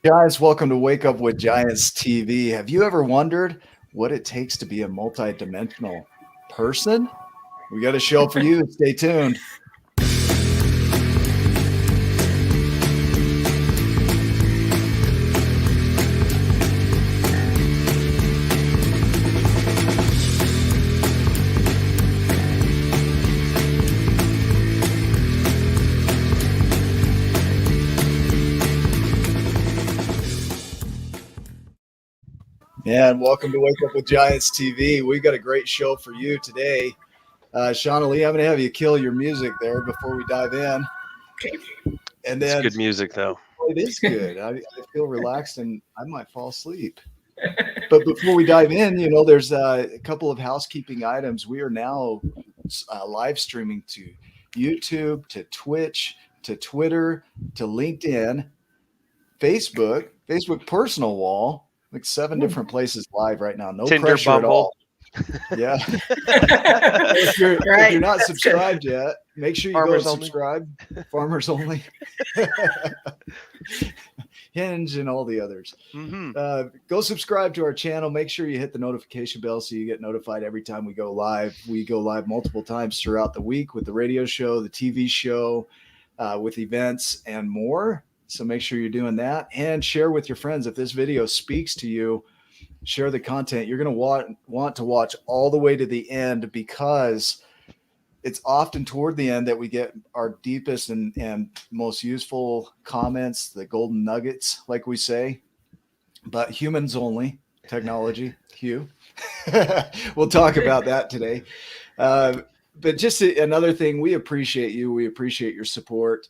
Guys, welcome to Wake Up with Giants TV. Have you ever wondered what it takes to be a multidimensional person? We got a show for you. Stay tuned. And welcome to Wake Up with Giants TV. We've got a great show for you today. Shawnalee, I'm going to have you kill your music there before we dive in. And then, it's good music, though. It is good. I feel relaxed and I might fall asleep. But before we dive in, there's a couple of housekeeping items. We are now live streaming to YouTube, to Twitch, to Twitter, to LinkedIn, Facebook personal wall. Like 7 different places live right now. No Tinder, pressure Bumble. at all. Yeah. if you're not subscribed yet, make sure you Farmers go and subscribe. Farmers only. Hinge and all the others. Mm-hmm. Go subscribe to our channel. Make sure you hit the notification bell so you get notified every time we go live. We go live multiple times throughout the week with the radio show, the TV show, with events and more. So make sure you're doing that and share with your friends. If this video speaks to you, share the content. You're going to want to watch all the way to the end because it's often toward the end that we get our deepest and most useful comments, the golden nuggets, like we say, but humans only, technology, Hugh. We'll talk about that today. But just another thing, we appreciate you. We appreciate your support.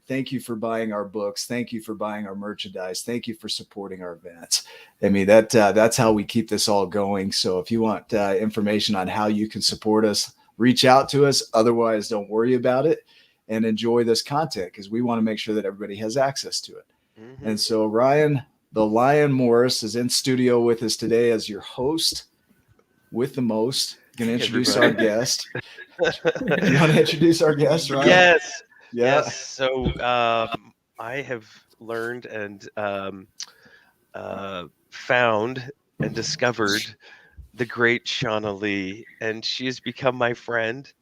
Thank you for buying our books. Thank you for buying our merchandise. Thank you for supporting our events. I mean, that's how we keep this all going. So if you want information on how you can support us, reach out to us. Otherwise, don't worry about it and enjoy this content because we want to make sure that everybody has access to it. Mm-hmm. And so Ryan, the Lion Morris, is in studio with us today as your host with the most. Going to introduce our guest. You want to introduce our guest, Ryan? Yes. Yeah. Yes. So I have learned and found and discovered the great Shawnalee, and she has become my friend,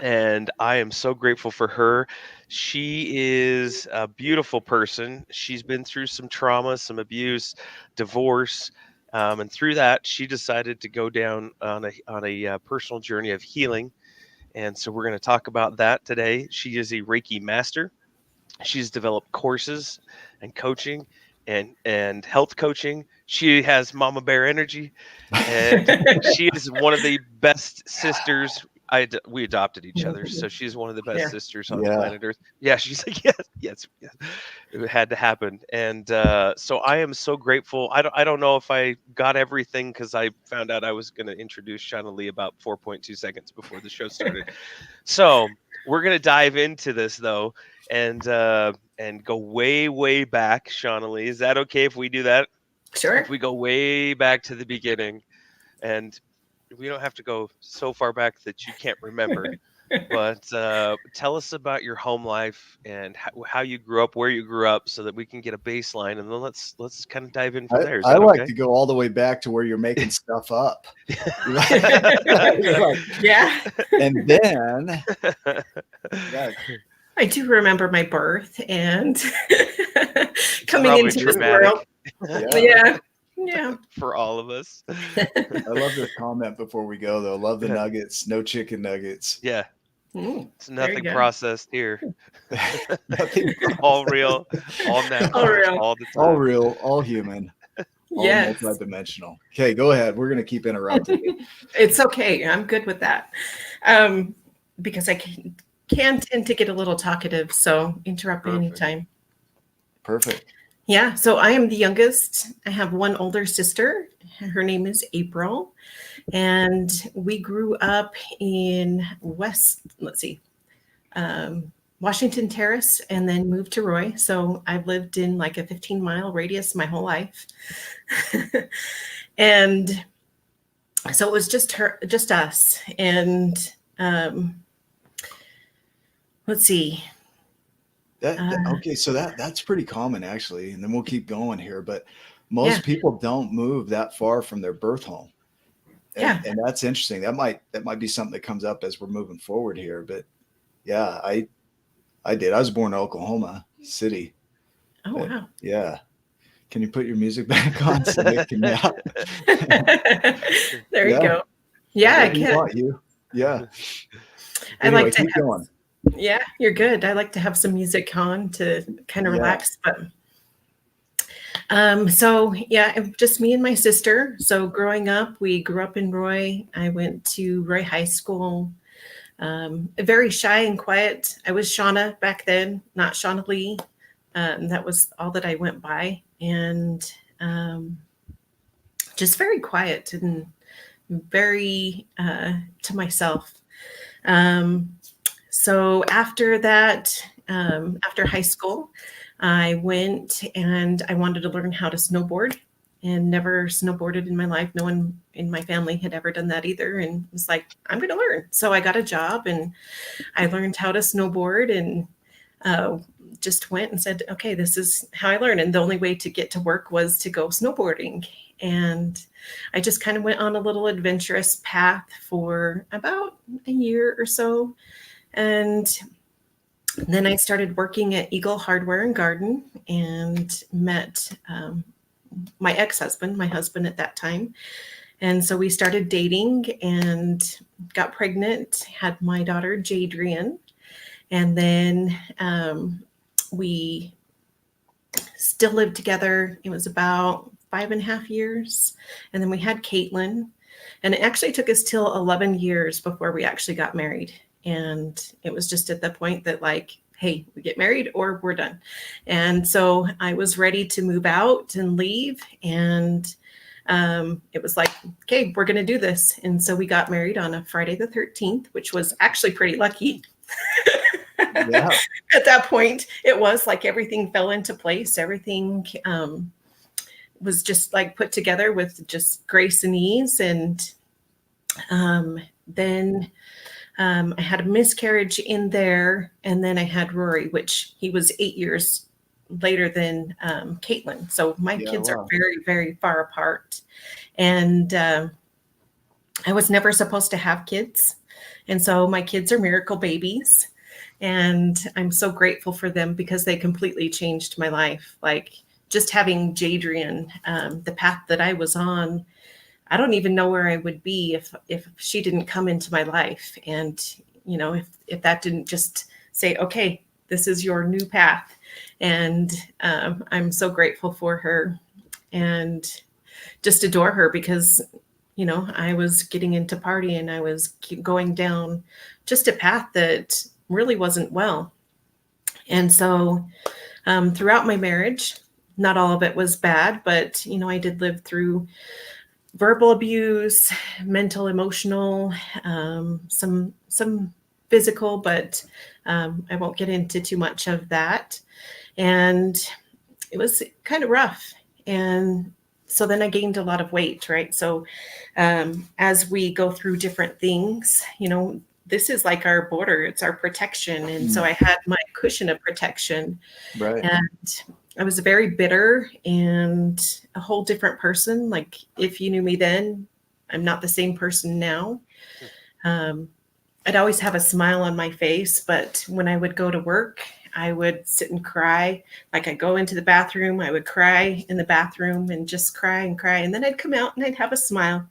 and I am so grateful for her. She is a beautiful person. She's been through some trauma, some abuse, divorce, and through that, she decided to go down on a personal journey of healing. And so we're going to talk about that today. She is a Reiki master. She's developed courses and coaching and health coaching. She has Mama Bear energy, and she is one of the best sisters. We adopted each other, so she's one of the best sisters on planet Earth. Yeah, she's like, yes. It had to happen, and so I am so grateful. I don't know if I got everything because I found out I was going to introduce Shawnalee about 4.2 seconds before the show started. So we're going to dive into this though, and go way back. Shawnalee, is that okay if we do that? Sure. If we go way back to the beginning, and we don't have to go so far back that you can't remember, but tell us about your home life and how you grew up, where you grew up, so that we can get a baseline, and then let's kind of dive in from there. I like to go all the way back to where you're making stuff up. Yeah. And then I do remember my birth and coming into this world. Yeah. For all of us. I love this comment before we go, though. Love the nuggets. No chicken nuggets. Yeah. Ooh, it's nothing processed here. Nothing all real, all natural, all the time. All real, all human, all multidimensional. Okay, go ahead. We're going to keep interrupting you. It's okay. I'm good with that. Because I can tend to get a little talkative, so interrupt me anytime. Perfect. Yeah, so I am the youngest. I have one older sister. Her name is April. And we grew up in Washington Terrace and then moved to Roy. So I've lived in like a 15-mile radius my whole life. And so it was just us. And let's see. Okay, so that's pretty common actually, and then we'll keep going here. But Yeah, most people don't move that far from their birth home, yeah. and that's interesting. That might be something that comes up as we're moving forward here. But yeah, I did. I was born in Oklahoma City, Oh but wow. yeah. Can you put your music back on so Nick can nap? There you Yeah, go. Yeah, I whatever you can. want, you. Yeah. I like Anyway, to keep have. going. Yeah, you're good. I like to have some music on to kind of Yeah. relax, but so yeah, just me and my sister. So growing up, we grew up in Roy. I went to Roy High School. Very shy and quiet. I was Shauna back then, not Shawnalee. That was all that I went by, and just very quiet and very to myself. Um, so after that, after high school, I went and I wanted to learn how to snowboard and never snowboarded in my life. No one in my family had ever done that either. And was like, I'm going to learn. So I got a job and I learned how to snowboard and uh, just went and said, okay, this is how I learn. And the only way to get to work was to go snowboarding. And I just kind of went on a little adventurous path for about a year or so. And then I started working at Eagle Hardware and Garden and met my ex-husband, my husband at that time. And so we started dating and got pregnant, had my daughter Jadrian. And then we still lived together. It was about 5.5 years. And then we had Caitlin. And it actually took us till 11 years before we actually got married. And it was just at the point that, like, hey, we get married or we're done. And so I was ready to move out and leave. And it was like, okay, we're going to do this. And so we got married on a Friday the 13th, which was actually pretty lucky. Yeah. At that point, it was like everything fell into place. Everything was just like put together with just grace and ease. And then I had a miscarriage in there. And then I had Rory, which he was 8 years later than Caitlin. So my Yeah, kids are wow. very, very far apart. And I was never supposed to have kids. And so my kids are miracle babies. And I'm so grateful for them because they completely changed my life. Like just having Jadrian, the path that I was on, I don't even know where I would be if she didn't come into my life. And, you know, if that didn't just say, okay, this is your new path. And I'm so grateful for her and just adore her because, you know, I was getting into partying. I was going down just a path that really wasn't well. And so throughout my marriage, not all of it was bad, but, you know, I did live through verbal abuse, mental, emotional, some physical, but I won't get into too much of that. And it was kind of rough. And so then I gained a lot of weight, right? So as we go through different things, you know, this is like our border, it's our protection. And so I had my cushion of protection. Right. And I was very bitter and a whole different person. Like if you knew me then, I'm not the same person now. I'd always have a smile on my face, but when I would go to work, I would sit and cry. Like I'd go into the bathroom, I would cry in the bathroom and just cry and cry. And then I'd come out and I'd have a smile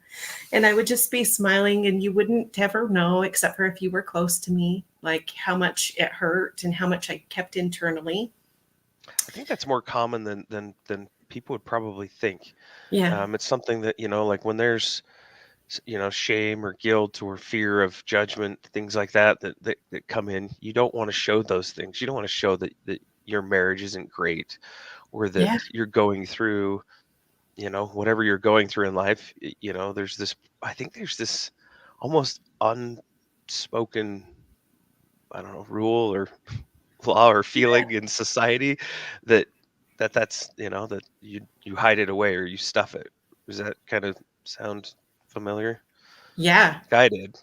and I would just be smiling. And you wouldn't ever know, except for if you were close to me, like how much it hurt and how much I kept internally. I think that's more common than people would probably think. Yeah. It's something that, like when there's shame or guilt or fear of judgment, things like that come in, you don't want to show those things. You don't want to show that your marriage isn't great or that Yeah. you're going through whatever you're going through in life. I think there's this almost unspoken, I don't know, rule or law or feeling in society that's that you hide it away or you stuff it. Does that kind of sound familiar? Yeah. I did.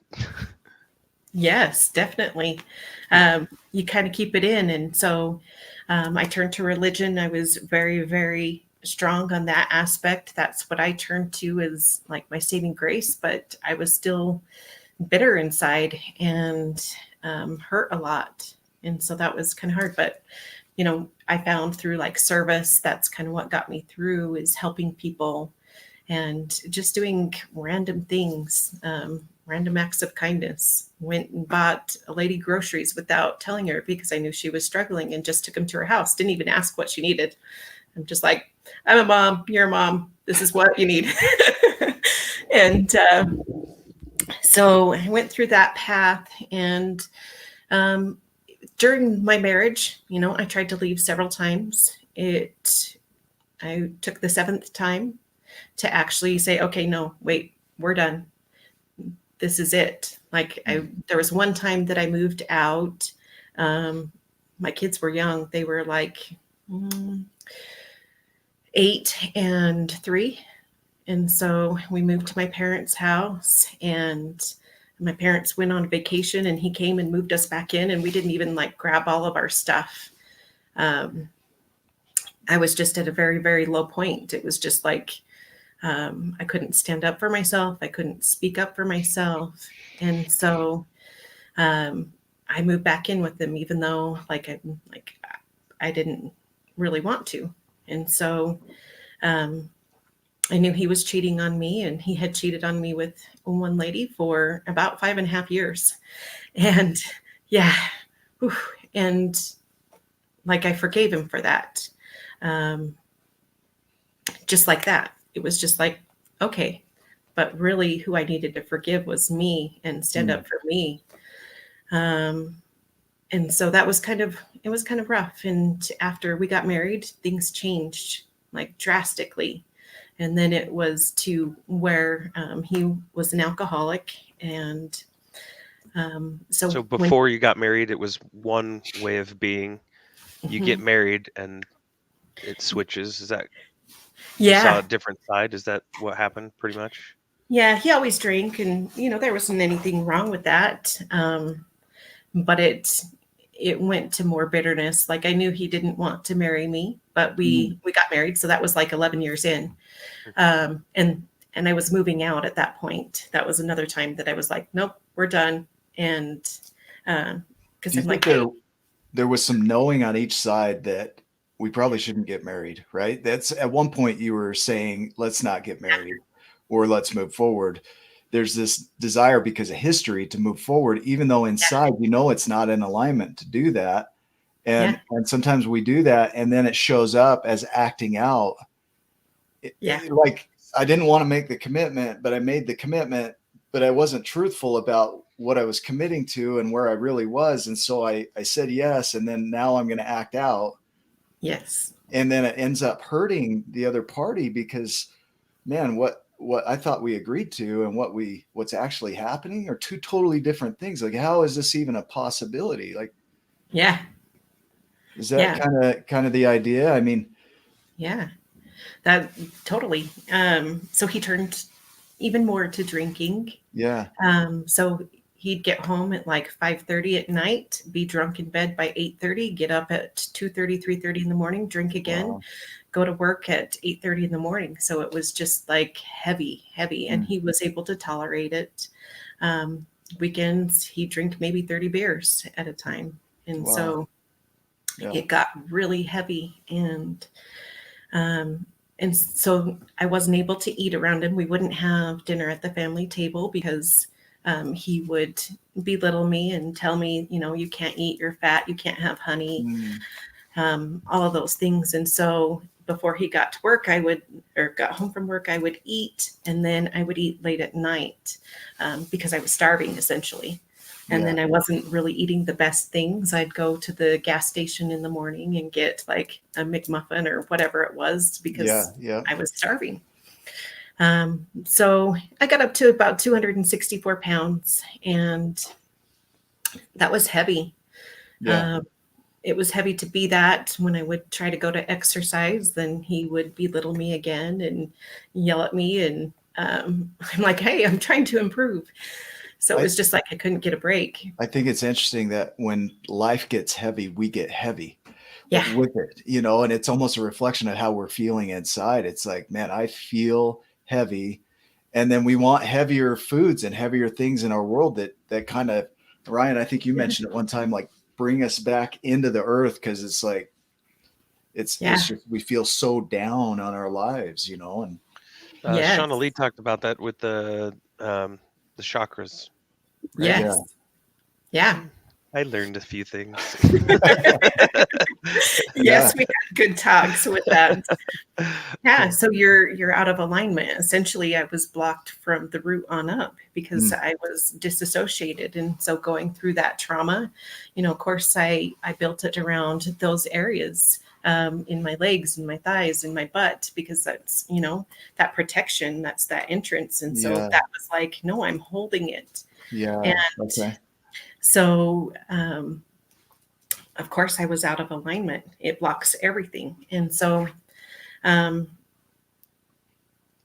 Yes, definitely. You kind of keep it in. And so I turned to religion. I was very, very strong on that aspect. That's what I turned to as like my saving grace, but I was still bitter inside and hurt a lot. And so that was kind of hard. But, I found through like service, that's kind of what got me through, is helping people and just doing random things, random acts of kindness. Went and bought a lady groceries without telling her because I knew she was struggling, and just took them to her house. Didn't even ask what she needed. I'm just like, I'm a mom, you're a mom, this is what you need. And so I went through that path. And during my marriage, I tried to leave several times. I took the seventh time to actually say, okay, no, wait, we're done. This is it. Like there was one time that I moved out. My kids were young. They were like 8 and 3. And so we moved to my parents' house, and my parents went on vacation, and he came and moved us back in, and we didn't even like grab all of our stuff. I was just at a very, very low point. It was just like, I couldn't stand up for myself. I couldn't speak up for myself. And so I moved back in with them, even though I didn't really want to. And so I knew he was cheating on me, and he had cheated on me with one lady for about 5.5 years. And yeah. And like, I forgave him for that. Just like that. It was just like, okay, but really who I needed to forgive was me, and stand up for me. And so that was it was kind of rough. And after we got married, things changed like drastically. And then it was to where he was an alcoholic. And so before you got married, it was one way of being. You get married and it switches. Is that, you saw a different side? Is that what happened pretty much? Yeah, he always drank, and there wasn't anything wrong with that. But it went to more bitterness. Like, I knew he didn't want to marry me, but we got married. So that was like 11 years in. And I was moving out at that point. That was another time that I was like, nope, we're done. And because I'm like, there was some knowing on each side that we probably shouldn't get married, right? That's at one point you were saying, let's not get married, or let's move forward. There's this desire because of history to move forward, even though inside, it's not in alignment to do that. And sometimes we do that, and then it shows up as acting out. Like, I didn't want to make the commitment, but I made the commitment, but I wasn't truthful about what I was committing to and where I really was. And so I said yes. And then now I'm going to act out. Yes. And then it ends up hurting the other party, because, man, what I thought we agreed to and what's actually happening are two totally different things. Like, how is this even a possibility? Like, is that kind of the idea? I mean, that totally. So he turned even more to drinking. So he'd get home at like 5:30 at night, be drunk in bed by 8:30, get up at 2:30, 3:30 in the morning, drink again, go to work at 8:30 in the morning. So it was just like heavy. And he was able to tolerate it. Weekends, he'd drink maybe 30 beers at a time. And so it got really heavy. And so I wasn't able to eat around him. We wouldn't have dinner at the family table because he would belittle me and tell me, you can't eat, you're fat, you can't have honey, all of those things. And so before he got to work, got home from work, I would eat, and then I would eat late at night because I was starving essentially. And then I wasn't really eating the best things. I'd go to the gas station in the morning and get like a McMuffin or whatever it was because I was starving. So I got up to about 264 pounds, and that was heavy. It was heavy to be that. When I would try to go to exercise, then he would belittle me again and yell at me. And I'm like, hey, I'm trying to improve. So it was just like I couldn't get a break. I think it's interesting that when life gets heavy, we get heavy Yeah. with it, you know, and it's almost a reflection of how we're feeling inside. It's like, man, I feel heavy. And then we want heavier foods and heavier things in our world that kind of, Ryan, I think you mentioned at one time, like bring us back into the earth. Cause it's like, it's just, we feel so down on our lives, you know, and Shawnalee talked about that with the chakras. Right? Yes. Yeah. I learned a few things. Yes, we had good talks with that. Yeah, so you're out of alignment. Essentially, I was blocked from the root on up because I was disassociated. And so going through that trauma, you know, of course, I built it around those areas in my legs and my thighs and my butt, because that's, you know, that protection, that's that entrance. And so that was like, no, I'm holding it. Yeah. And so, of course, I was out of alignment. It blocks everything. And so,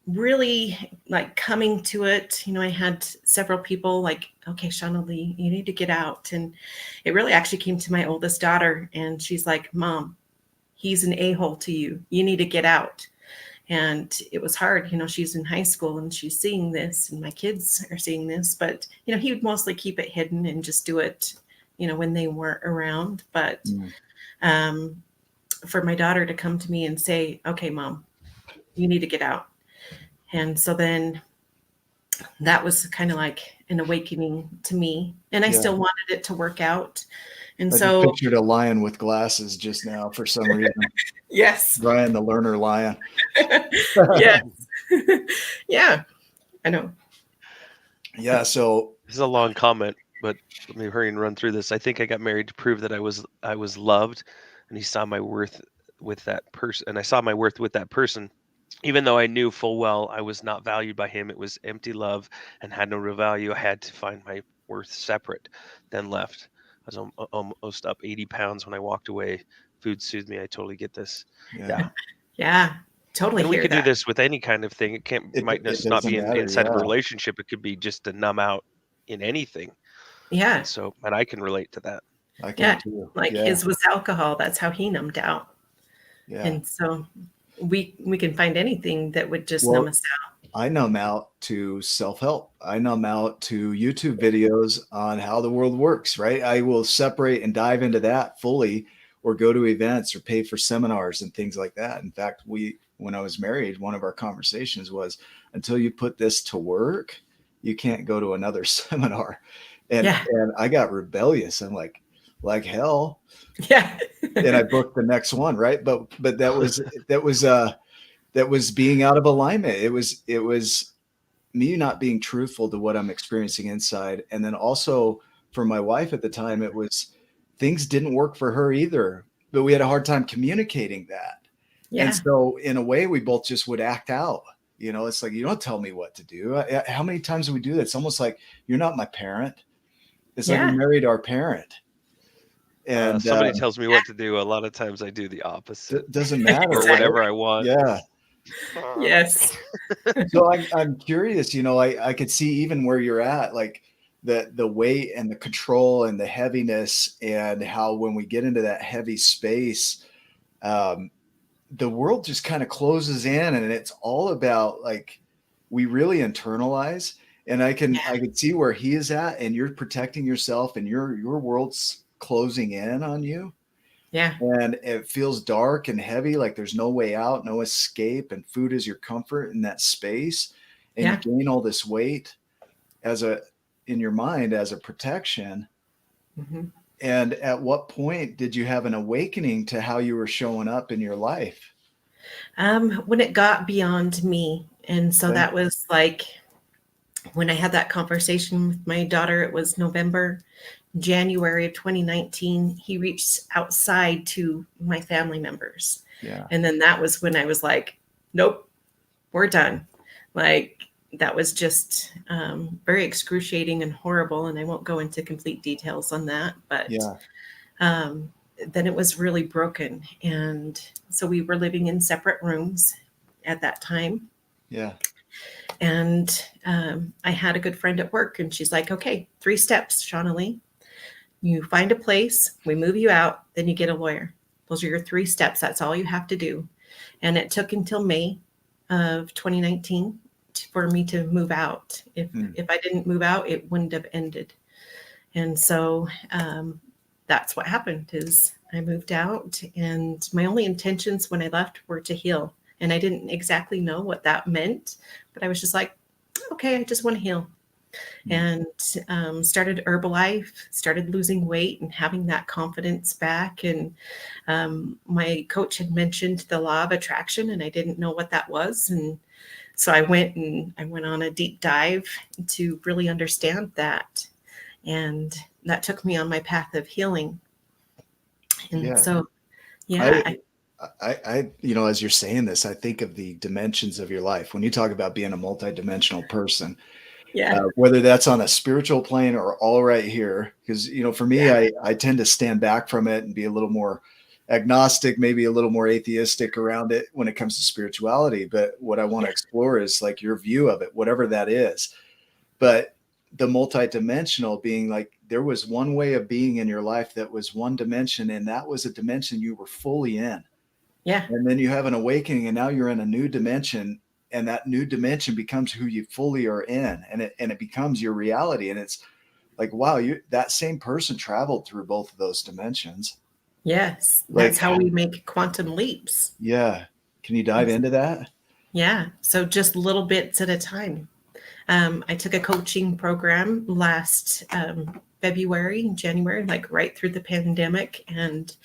really like coming to it, you know, I had several people like, okay, Shawnalee, you need to get out. And it really actually came to my oldest daughter. And she's like, Mom, he's an a-hole to you. You need to get out. And it was hard, you know, she's in high school and she's seeing this and my kids are seeing this, but, you know, he would mostly keep it hidden and just do it, you know, when they weren't around. But for my daughter to come to me and say, okay, Mom, you need to get out. And so then that was kind of like an awakening to me. And I still wanted it to work out. And so I pictured a lion with glasses just now for some reason. Yes. Brian, the learner lion. Yes. Yeah, I know. Yeah. So this is a long comment, but let me hurry and run through this. I think I got married to prove that I was loved, and he saw my worth with that person, and I saw my worth with that person, even though I knew full well I was not valued by him. It was empty love and had no real value. I had to find my worth separate, then left. I was almost up 80 pounds when I walked away. Food soothed me. I totally get this. Yeah, totally. And we could do this with any kind of thing. It might just not be inside of a relationship. It could be just to numb out in anything. Yeah. And I can relate to that. I can too. Like his was alcohol. That's how he numbed out. Yeah. And so we can find anything that would just numb us out. I numb out to self-help. I numb out to YouTube videos on how the world works, right? I will separate and dive into that fully, or go to events or pay for seminars and things like that. In fact, when I was married, one of our conversations was, until you put this to work, you can't go to another seminar. And I got rebellious. I'm like hell. Yeah. And I booked the next one. Right. But that was being out of alignment. It was me not being truthful to what I'm experiencing inside. And then also for my wife at the time, it was things didn't work for her either, but we had a hard time communicating that. Yeah. And so in a way, we both just would act out. You know, it's like, you don't tell me what to do. How many times do we do that? It's almost like, you're not my parent. It's like we married our parent. And somebody tells me what to do. A lot of times I do the opposite. Doesn't matter. Or whatever I want. Yeah. Yes. So I'm curious, you know, I could see even where you're at, like the weight and the control and the heaviness, and how when we get into that heavy space, the world just kind of closes in, and it's all about like, we really internalize. And I could see where he is at, and you're protecting yourself, and your world's closing in on you. Yeah. And it feels dark and heavy, like there's no way out, no escape, and food is your comfort in that space. And you gain all this weight in your mind as a protection. Mm-hmm. And at what point did you have an awakening to how you were showing up in your life? When it got beyond me. And so that was like, when I had that conversation with my daughter, it was January of 2019, he reached outside to my family members. Yeah. And then that was when I was like, nope, we're done. Like, that was just very excruciating and horrible. And I won't go into complete details on that, but then it was really broken. And so we were living in separate rooms at that time. Yeah. And I had a good friend at work, and she's like, okay, 3 steps, Shawnalee. You find a place, we move you out, then you get a lawyer. Those are your 3 steps. That's all you have to do. And it took until May of 2019 for me to move out. If I didn't move out, it wouldn't have ended. And so that's what happened is I moved out, and my only intentions when I left were to heal. And I didn't exactly know what that meant, but I was just like, okay, I just want to heal. And started Herbalife, started losing weight and having that confidence back. And my coach had mentioned the law of attraction, and I didn't know what that was. And so I went on a deep dive to really understand that. And that took me on my path of healing. And so, yeah. I, as you're saying this, I think of the dimensions of your life. When you talk about being a multidimensional person, whether that's on a spiritual plane or all right here, because, for me, I tend to stand back from it and be a little more agnostic, maybe a little more atheistic around it when it comes to spirituality. But what I want to explore is like your view of it, whatever that is. But the multidimensional being like, there was one way of being in your life that was one dimension, and that was a dimension you were fully in. Yeah. And then you have an awakening, and now you're in a new dimension, and that new dimension becomes who you fully are in, and it becomes your reality. And it's like, wow, that same person traveled through both of those dimensions. Yes. That's how we make quantum leaps. Yeah. Can you dive into that? Yeah. So just little bits at a time. I took a coaching program last January, like right through the pandemic, and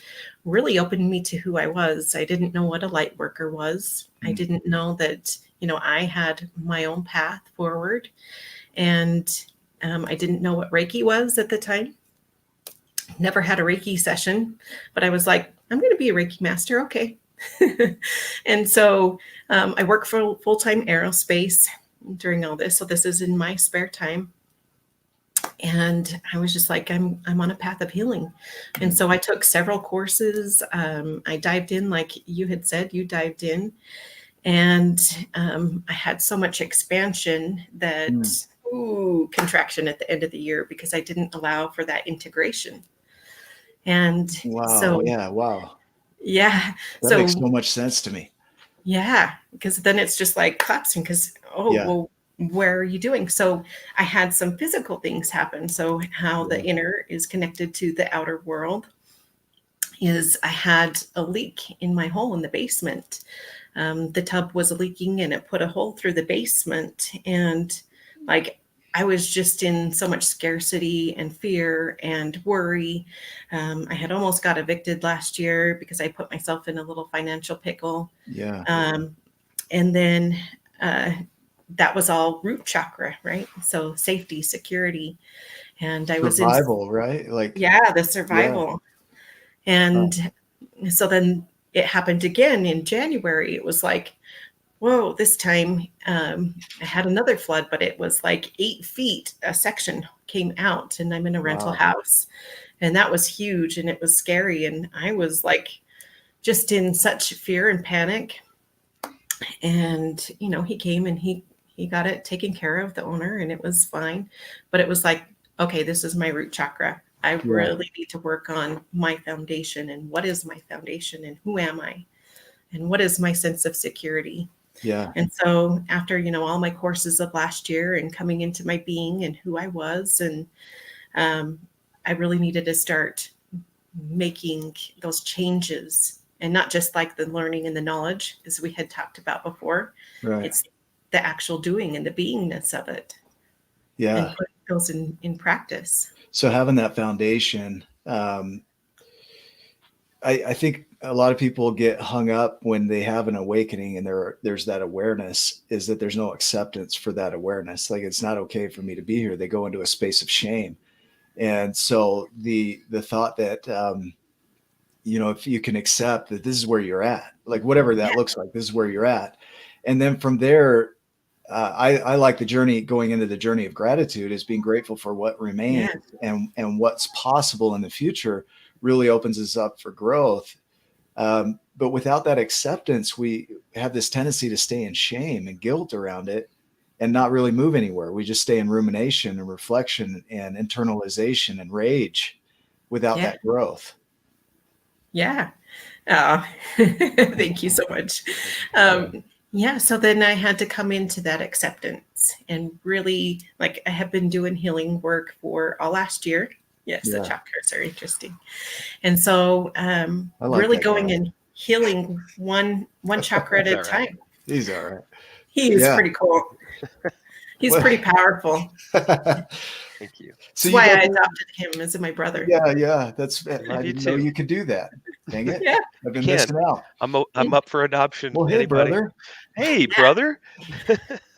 really opened me to who I was. I didn't know what a light worker was. I didn't know that, I had my own path forward, and I didn't know what Reiki was at the time. Never had a Reiki session, but I was like, I'm going to be a Reiki master. Okay. And so I work for full-time aerospace during all this. So this is in my spare time. And I was just like, I'm on a path of healing. And so I took several courses. I dived in, like you had said, you dived in. And I had so much expansion that, contraction at the end of the year, because I didn't allow for that integration. And wow. Yeah. That makes so much sense to me. Yeah. Because then it's just like collapsing because, well, where are you doing? So I had some physical things happen. So how the inner is connected to the outer world is I had a leak in my hole in the basement. The tub was leaking, and it put a hole through the basement. And like, I was just in so much scarcity and fear and worry. I had almost got evicted last year because I put myself in a little financial pickle. Yeah. And then that was all root chakra, right? So safety, security. And I was in survival, right? Like, the survival. And so then it happened again in January. It was like, whoa, this time I had another flood, but it was like 8 feet. A section came out, and I'm in a rental house, and that was huge, and it was scary. And I was like, just in such fear and panic. And, he came and he got it taken care of, the owner, and it was fine. But it was like, okay, this is my root chakra. I really need to work on my foundation, and what is my foundation, and who am I, and what is my sense of security. Yeah. And so after, all my courses of last year and coming into my being and who I was, and I really needed to start making those changes, and not just like the learning and the knowledge, as we had talked about before. Right. It's the actual doing and the beingness of it. Yeah. And putting those in practice. So having that foundation, I think a lot of people get hung up when they have an awakening and there's that awareness, is that there's no acceptance for that awareness. Like, it's not okay for me to be here. They go into a space of shame. And so the thought that, if you can accept that this is where you're at, like whatever that looks like, this is where you're at. And then from there, I like the journey, going into the journey of gratitude, is being grateful for what remains and what's possible in the future really opens us up for growth. But without that acceptance, we have this tendency to stay in shame and guilt around it. and not really move anywhere. We just stay in rumination and reflection and internalization and rage without Yeah. that growth. Yeah. Oh, thank you so much. Yeah. So then I had to come into that acceptance and really, like, I have been doing healing work for all last year. Yes, the Yeah. chakras are interesting. And so I like really that going guy. and healing one chakra at Is a that right? time. He's all right. He is Yeah. pretty cool. He's Well- pretty powerful. Thank you. So That's you why got I adopted him as my brother. yeah. That's I Love you didn't know too. you could do that. Dang it. Yeah. I've been You can. missing out. I'm up for adoption. Well, hey, Anybody? brother. Hey, brother.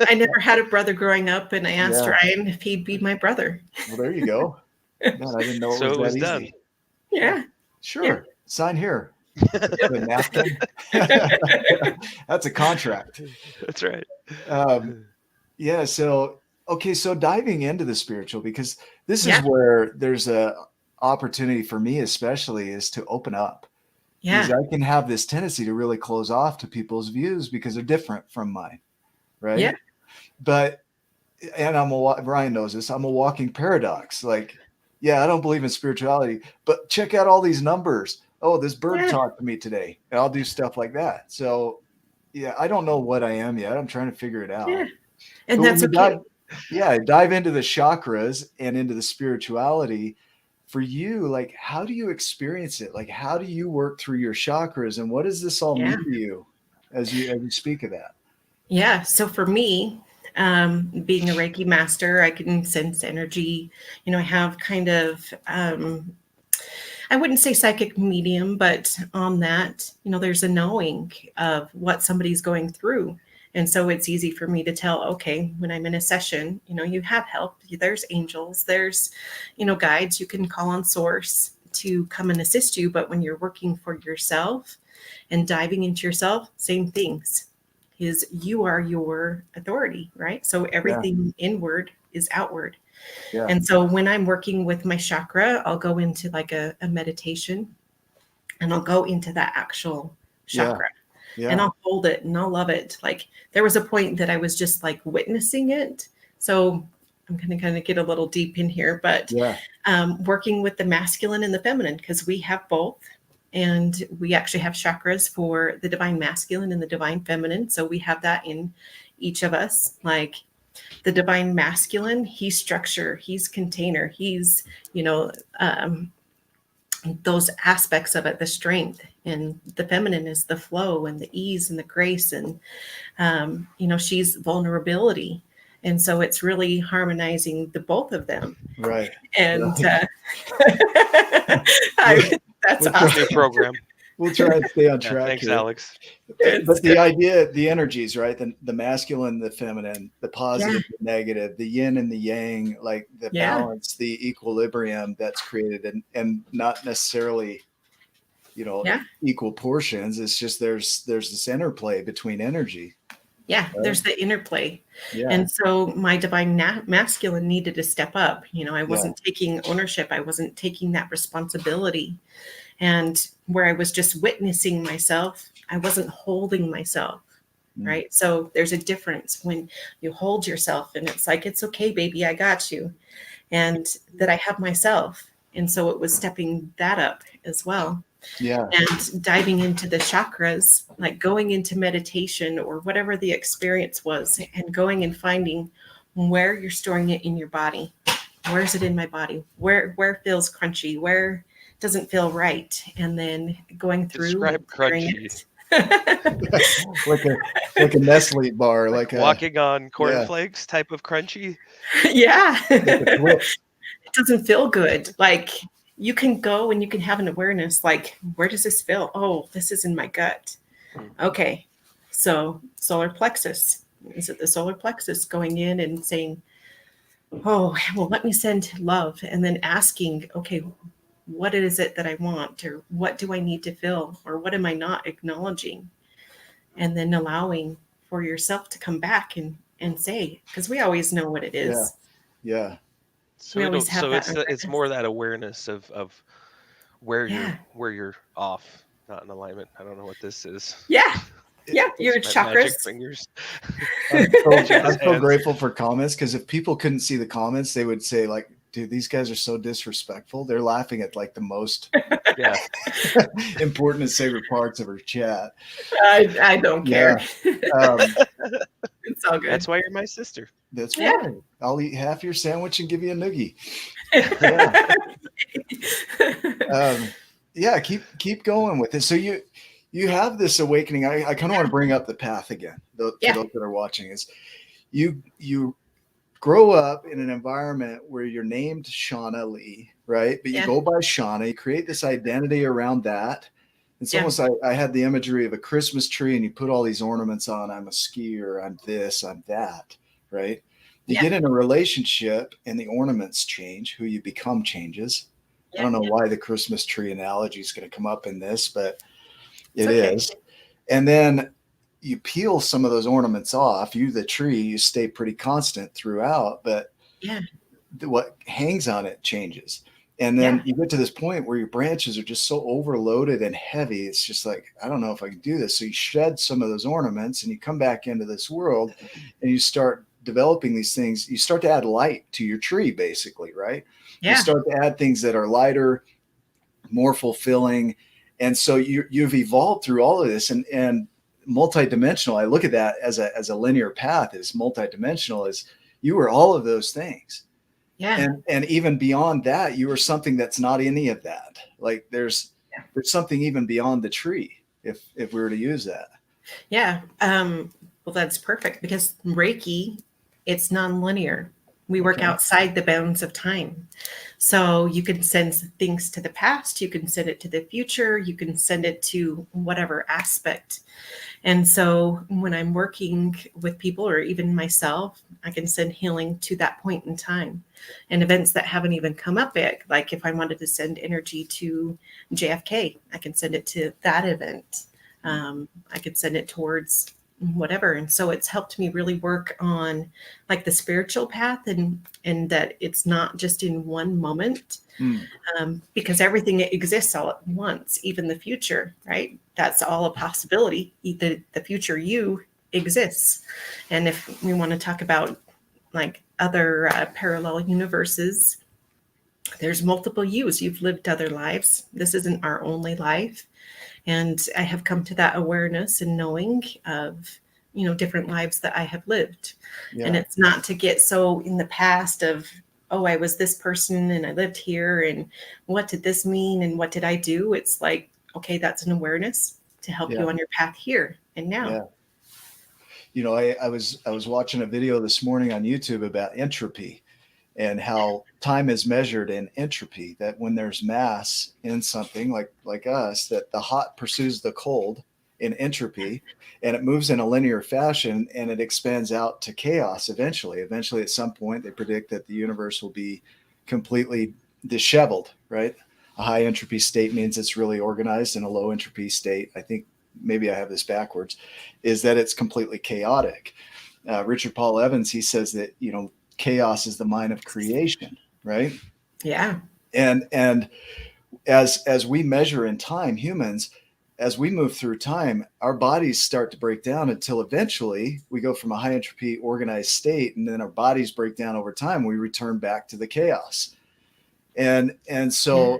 I never had a brother growing up, and I asked Yeah. Ryan if he'd be my brother. Well, there you go. Man, I didn't know it So was it was that done. easy. Yeah. Sure. Sign here. The napkin. That's a contract. That's right. Yeah. So, okay. So diving into the spiritual, because this Yeah. is where there's a opportunity for me, especially, is to open up. Because Yeah. I can have this tendency to really close off to people's views because they're different from mine. Right. Yeah. But, and Ryan knows this, I'm a walking paradox. Like, yeah, I don't believe in spirituality, but check out all these numbers. Oh, this bird Yeah. talked to me today. And I'll do stuff like that. So, yeah, I don't know what I am yet. I'm trying to figure it out. Yeah. And But that's when okay. dive into the chakras and into the spirituality. For you, like, how do you experience it? Like, how do you work through your chakras, and what does this all mean to you as you speak of that? Yeah. So for me, being a Reiki master, I can sense energy. You know, I have kind of, I wouldn't say psychic medium, but on that, you know, there's a knowing of what somebody's going through. And so it's easy for me to tell, okay, when I'm in a session, you know, you have help, there's angels, there's, you know, guides, you can call on source to come and assist you. But when you're working for yourself and diving into yourself, same things, is you are your authority, right? So everything inward is outward. Yeah. And so when I'm working with my chakra, I'll go into like a meditation, and I'll go into that actual chakra. Yeah. And I'll hold it and I'll love it. Like, there was a point that I was just like witnessing it. So I'm going to kind of get a little deep in here, but working with the masculine and the feminine, because we have both. And we actually have chakras for the divine masculine and the divine feminine. So we have that in each of us. Like, the divine masculine, he's structure, he's container, he's, you know, those aspects of it, the strength. And the feminine is the flow and the ease and the grace. And, you know, she's vulnerability. And so it's really harmonizing the both of them. Right. And that's We'll awesome. New program. We'll try and stay on track. Thanks, here. Alex. But the idea, the energies, right? The masculine, the feminine, the positive, the negative, the yin and the yang, like the balance, the equilibrium that's created, and not necessarily, you know, equal portions. It's just there's this interplay between energy. Yeah, right? There's the interplay. Yeah. And so my divine masculine needed to step up. You know, I wasn't taking ownership. I wasn't taking that responsibility. And where I was just witnessing myself, I wasn't holding myself. Right. So there's a difference when you hold yourself and it's like, it's okay, baby, I got you. And that I have myself. And so it was stepping that up as well. Yeah. And diving into the chakras, like going into meditation or whatever the experience was, and going and finding where you're storing it in your body. Where is it in my body? Where feels crunchy? Where doesn't feel right? And then going through. Describe crunchy. like a Nestle bar, like walking on cornflakes type of crunchy. Yeah. It doesn't feel good. Like, you can go and you can have an awareness, like, where does this feel? Oh, this is in my gut. Okay. So solar plexus. Is it the solar plexus going in and saying, oh, well, let me send love, and then asking, okay, what is it that I want, or what do I need to feel, or what am I not acknowledging? And then allowing for yourself to come back and say, because we always know what it is. Yeah. So it's more that awareness of where you're off, not in alignment. I don't know what this is. Yeah. Yeah, your My magic chakras. fingers. I'm so Hands. grateful for comments, because if people couldn't see the comments, they would say like, dude, these guys are so disrespectful. They're laughing at like the most Yeah. important and sacred parts of her chat. I don't care. Um, It's all good. That's why you're my sister. that's Yeah. right. I'll eat half your sandwich and give you a noogie. Yeah, keep going with it. So you have this awakening. I kind of want to bring up the path again, for those that are watching. Is you grow up in an environment where you're named Shawnalee, right? But you go by Shauna. You create this identity around that. It's almost like I had the imagery of a Christmas tree, and you put all these ornaments on. I'm a skier. I'm this. I'm that. Right? You get in a relationship, and the ornaments change. Who you become changes. I don't know why the Christmas tree analogy is going to come up in this, but it is. And then you peel some of those ornaments off. You, the tree, you stay pretty constant throughout, but what hangs on it changes. And then you get to this point where your branches are just so overloaded and heavy. It's just like, I don't know if I can do this. So you shed some of those ornaments, and you come back into this world, and you start developing these things. You start to add light to your tree, basically, right? You start to add things that are lighter, more fulfilling. And so you've evolved through all of this, and multidimensional. I look at that as a linear path. Is multidimensional is you were all of those things. Yeah. And even beyond that, you were something that's not any of that. Like there's something even beyond the tree, if we were to use that. Yeah. Well, that's perfect, because Reiki, it's nonlinear. We work outside the bounds of time. So you can send things to the past, you can send it to the future, you can send it to whatever aspect. And so when I'm working with people, or even myself, I can send healing to that point in time, and events that haven't even come up yet. Like if I wanted to send energy to JFK, I can send it to that event. I could send it towards whatever. And so it's helped me really work on like the spiritual path, and that it's not just in one moment, because everything exists all at once, even the future, right? That's all a possibility. The future you exists. And if we want to talk about like other parallel universes, there's multiple yous. You've lived other lives. This isn't our only life. And I have come to that awareness and knowing of, different lives that I have lived. And it's not to get so in the past of, oh, I was this person and I lived here, and what did this mean? And what did I do? It's like, okay, that's an awareness to help you on your path here and now. Yeah. I was watching a video this morning on YouTube about entropy, and how time is measured in entropy, that when there's mass in something like us, that the hot pursues the cold in entropy, and it moves in a linear fashion, and it expands out to chaos eventually. Eventually, at some point, they predict that the universe will be completely disheveled, right? A high entropy state means it's really organized, and a low entropy state, I think maybe I have this backwards, is that it's completely chaotic. Richard Paul Evans, he says that, chaos is the mind of creation, right? Yeah. And as we measure in time, humans, as we move through time, our bodies start to break down until eventually we go from a high entropy organized state, and then our bodies break down over time. We return back to the chaos. And so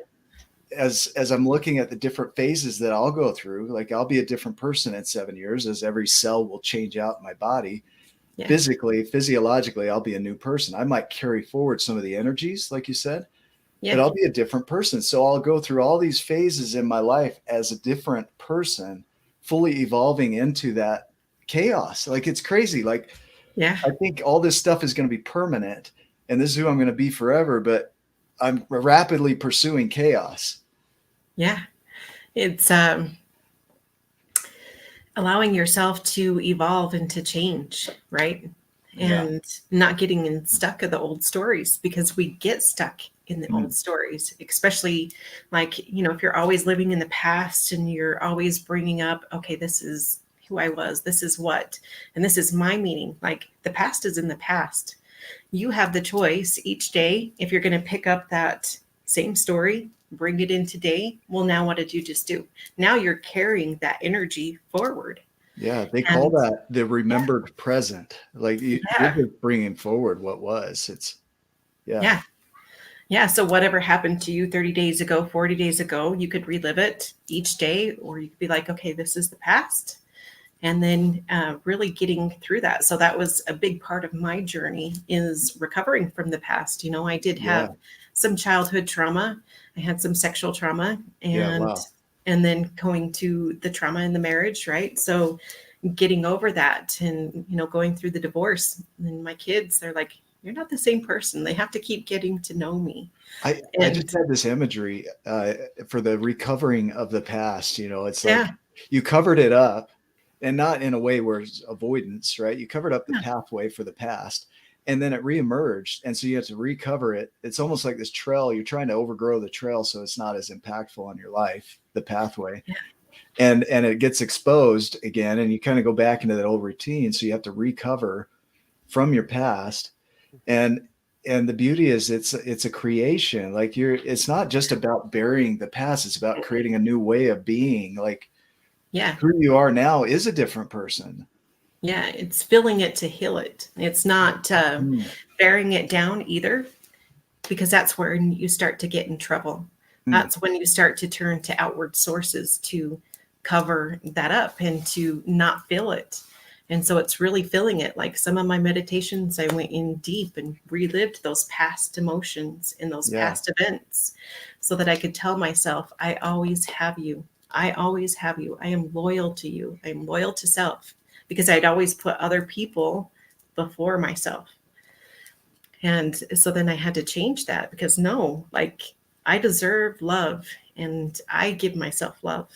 as I'm looking at the different phases that I'll go through, like I'll be a different person in 7 years, as every cell will change out in my body. Physically, physiologically, I'll be a new person. I might carry forward some of the energies, like you said, but I'll be a different person. So I'll go through all these phases in my life as a different person, fully evolving into that chaos. Like it's crazy. Like, I think all this stuff is going to be permanent, and this is who I'm going to be forever, but I'm rapidly pursuing chaos. Yeah. It's, allowing yourself to evolve and to change, right? And not getting stuck in the old stories, because we get stuck in the old stories, especially like, if you're always living in the past and you're always bringing up, okay, this is who I was, this is what, and this is my meaning. Like the past is in the past. You have the choice each day. If you're going to pick up that same story, bring it in today. Well, now what did you just do? Now you're carrying that energy forward. Yeah, they call And that the remembered present. Like you're yeah, just bringing forward what was. It's yeah, yeah. Yeah, so whatever happened to you 30 days ago, 40 days ago, you could relive it each day, or you could be like, okay, this is the past. And then really getting through that. So that was a big part of my journey, is recovering from the past. You know, I did yeah, have some childhood trauma. I had some sexual trauma, yeah. Wow. and then going to the trauma in the marriage, right? So getting over that, and, you know, going through the divorce, and my kids, they're like, you're not the same person. They have to keep getting to know me. I just And had this imagery for the recovering of the past. You know, it's like yeah, you covered it up, and not in a way where it's avoidance, right? You covered up the yeah, pathway for the past, and then it reemerged, and so you have to recover it. It's almost like this trail. You're trying to overgrow the trail so it's not as impactful on your life, the pathway, yeah, and it gets exposed again, and you kind of go back into that old routine. So you have to recover from your past, and the beauty is it's a creation. Like it's not just about burying the past, it's about creating a new way of being. Like yeah. who you are now is a different person. Yeah, it's filling it to heal it. It's not Mm, bearing it down either, because that's where you start to get in trouble. mm, That's when you start to turn to outward sources to cover that up and to not feel it. And so it's really filling it. Like some of my meditations, I went in deep and relived those past emotions and those yeah, past events so that I could tell myself, I always have you. I always have you. I am loyal to you. I am loyal to self, because I'd always put other people before myself. And so then I had to change that, because no, like, I deserve love and I give myself love.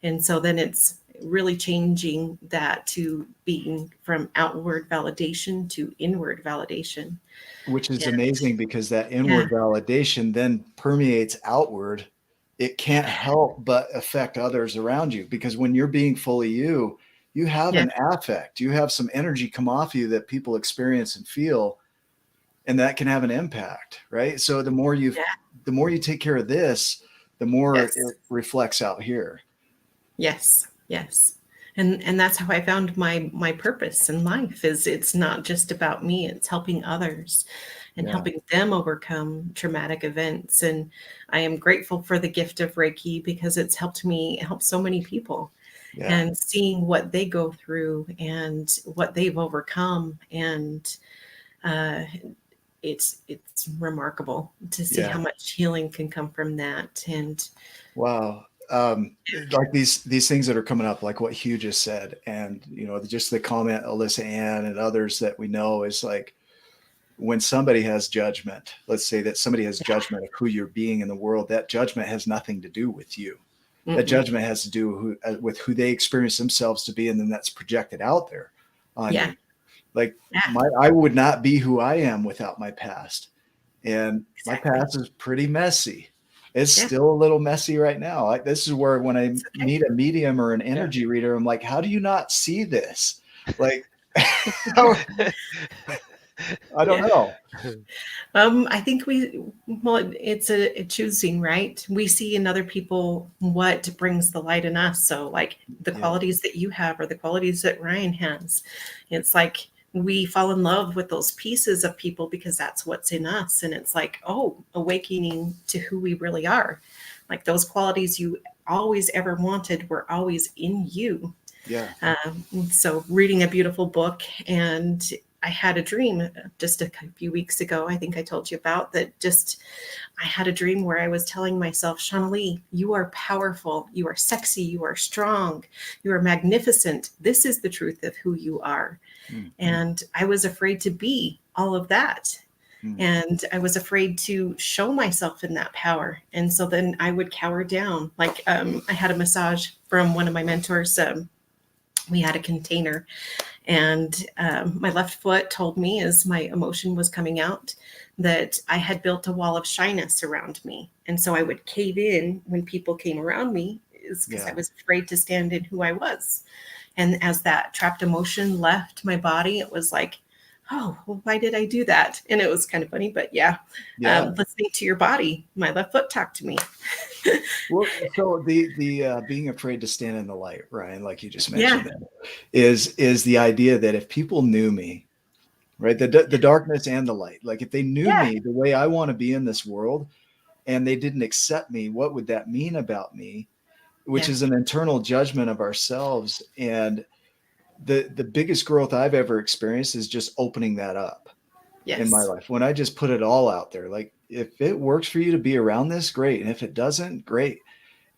And so then it's really changing that to being from outward validation to inward validation. which is And amazing because that yeah, inward validation then permeates outward. It can't help but affect others around you, because when you're being fully you, you have yeah, an affect, you have some energy come off you that people experience and feel, and that can have an impact, right? So yeah, the more you take care of this, the more yes, it reflects out here. yes, yes. And that's how I found my purpose in life, is it's not just about me, it's helping others and Yeah, helping them overcome traumatic events. And I am grateful for the gift of Reiki, because it's helped me help so many people, yeah, and seeing what they go through and what they've overcome. And uh, it's remarkable to see how yeah. much healing can come from that. And Wow. Like these things that are coming up, like what Hugh just said, and you know, just the comment Alyssa Ann and others that we know is like, when somebody has judgment, let's say that somebody has judgment of who you're being in the world, that judgment has nothing to do with you. That mm-mm. judgment has to do with who they experience themselves to be, and then that's projected out there on Yeah, you. Like yeah, I would not be who I am without my past, and my exactly. past is pretty messy. It's Yeah, still a little messy right now. This is where when I it's okay. meet a medium or an Yeah. energy reader, I'm like, how do you not see this? Like, how, I don't Yeah. know. I think well, it's a choosing, right? We see in other people what brings the light in us. So, like, the Yeah, qualities that you have or the qualities that Ryan has, it's like we fall in love with those pieces of people because that's what's in us. And it's like, oh, awakening to who we really are. Like, those qualities you always ever wanted were always in you. yeah, So reading a beautiful book, and I had a dream just a few weeks ago. I think I told you about that. Just I had a dream where I was telling myself, Shawnalee, you are powerful, you are sexy, you are strong, you are magnificent. This is the truth of who you are. mm, And I was afraid to be all of that. mm, And I was afraid to show myself in that power. And so then I would cower down. Like I had a massage from one of my mentors. We had a container, and my left foot told me, as my emotion was coming out, that I had built a wall of shyness around me. And so I would cave in when people came around me, is because I yeah, was afraid to stand in who I was. And as that trapped emotion left my body, it was like, oh, well, why did I do that? And it was kind of funny, but yeah, yeah. listening to your body, my left foot talked to me. Well, so the being afraid to stand in the light, Ryan, like you just Yeah. mentioned, that is the idea that if people knew me, right, the darkness and the light, like if they knew Yeah. me the way I want to be in this world, and they didn't accept me, what would that mean about me? Which Yeah. is an internal judgment of ourselves. And the biggest growth I've ever experienced is just opening that up in my Yes. life. When I just put it all out there, like if it works for you to be around this, great. And if it doesn't, great.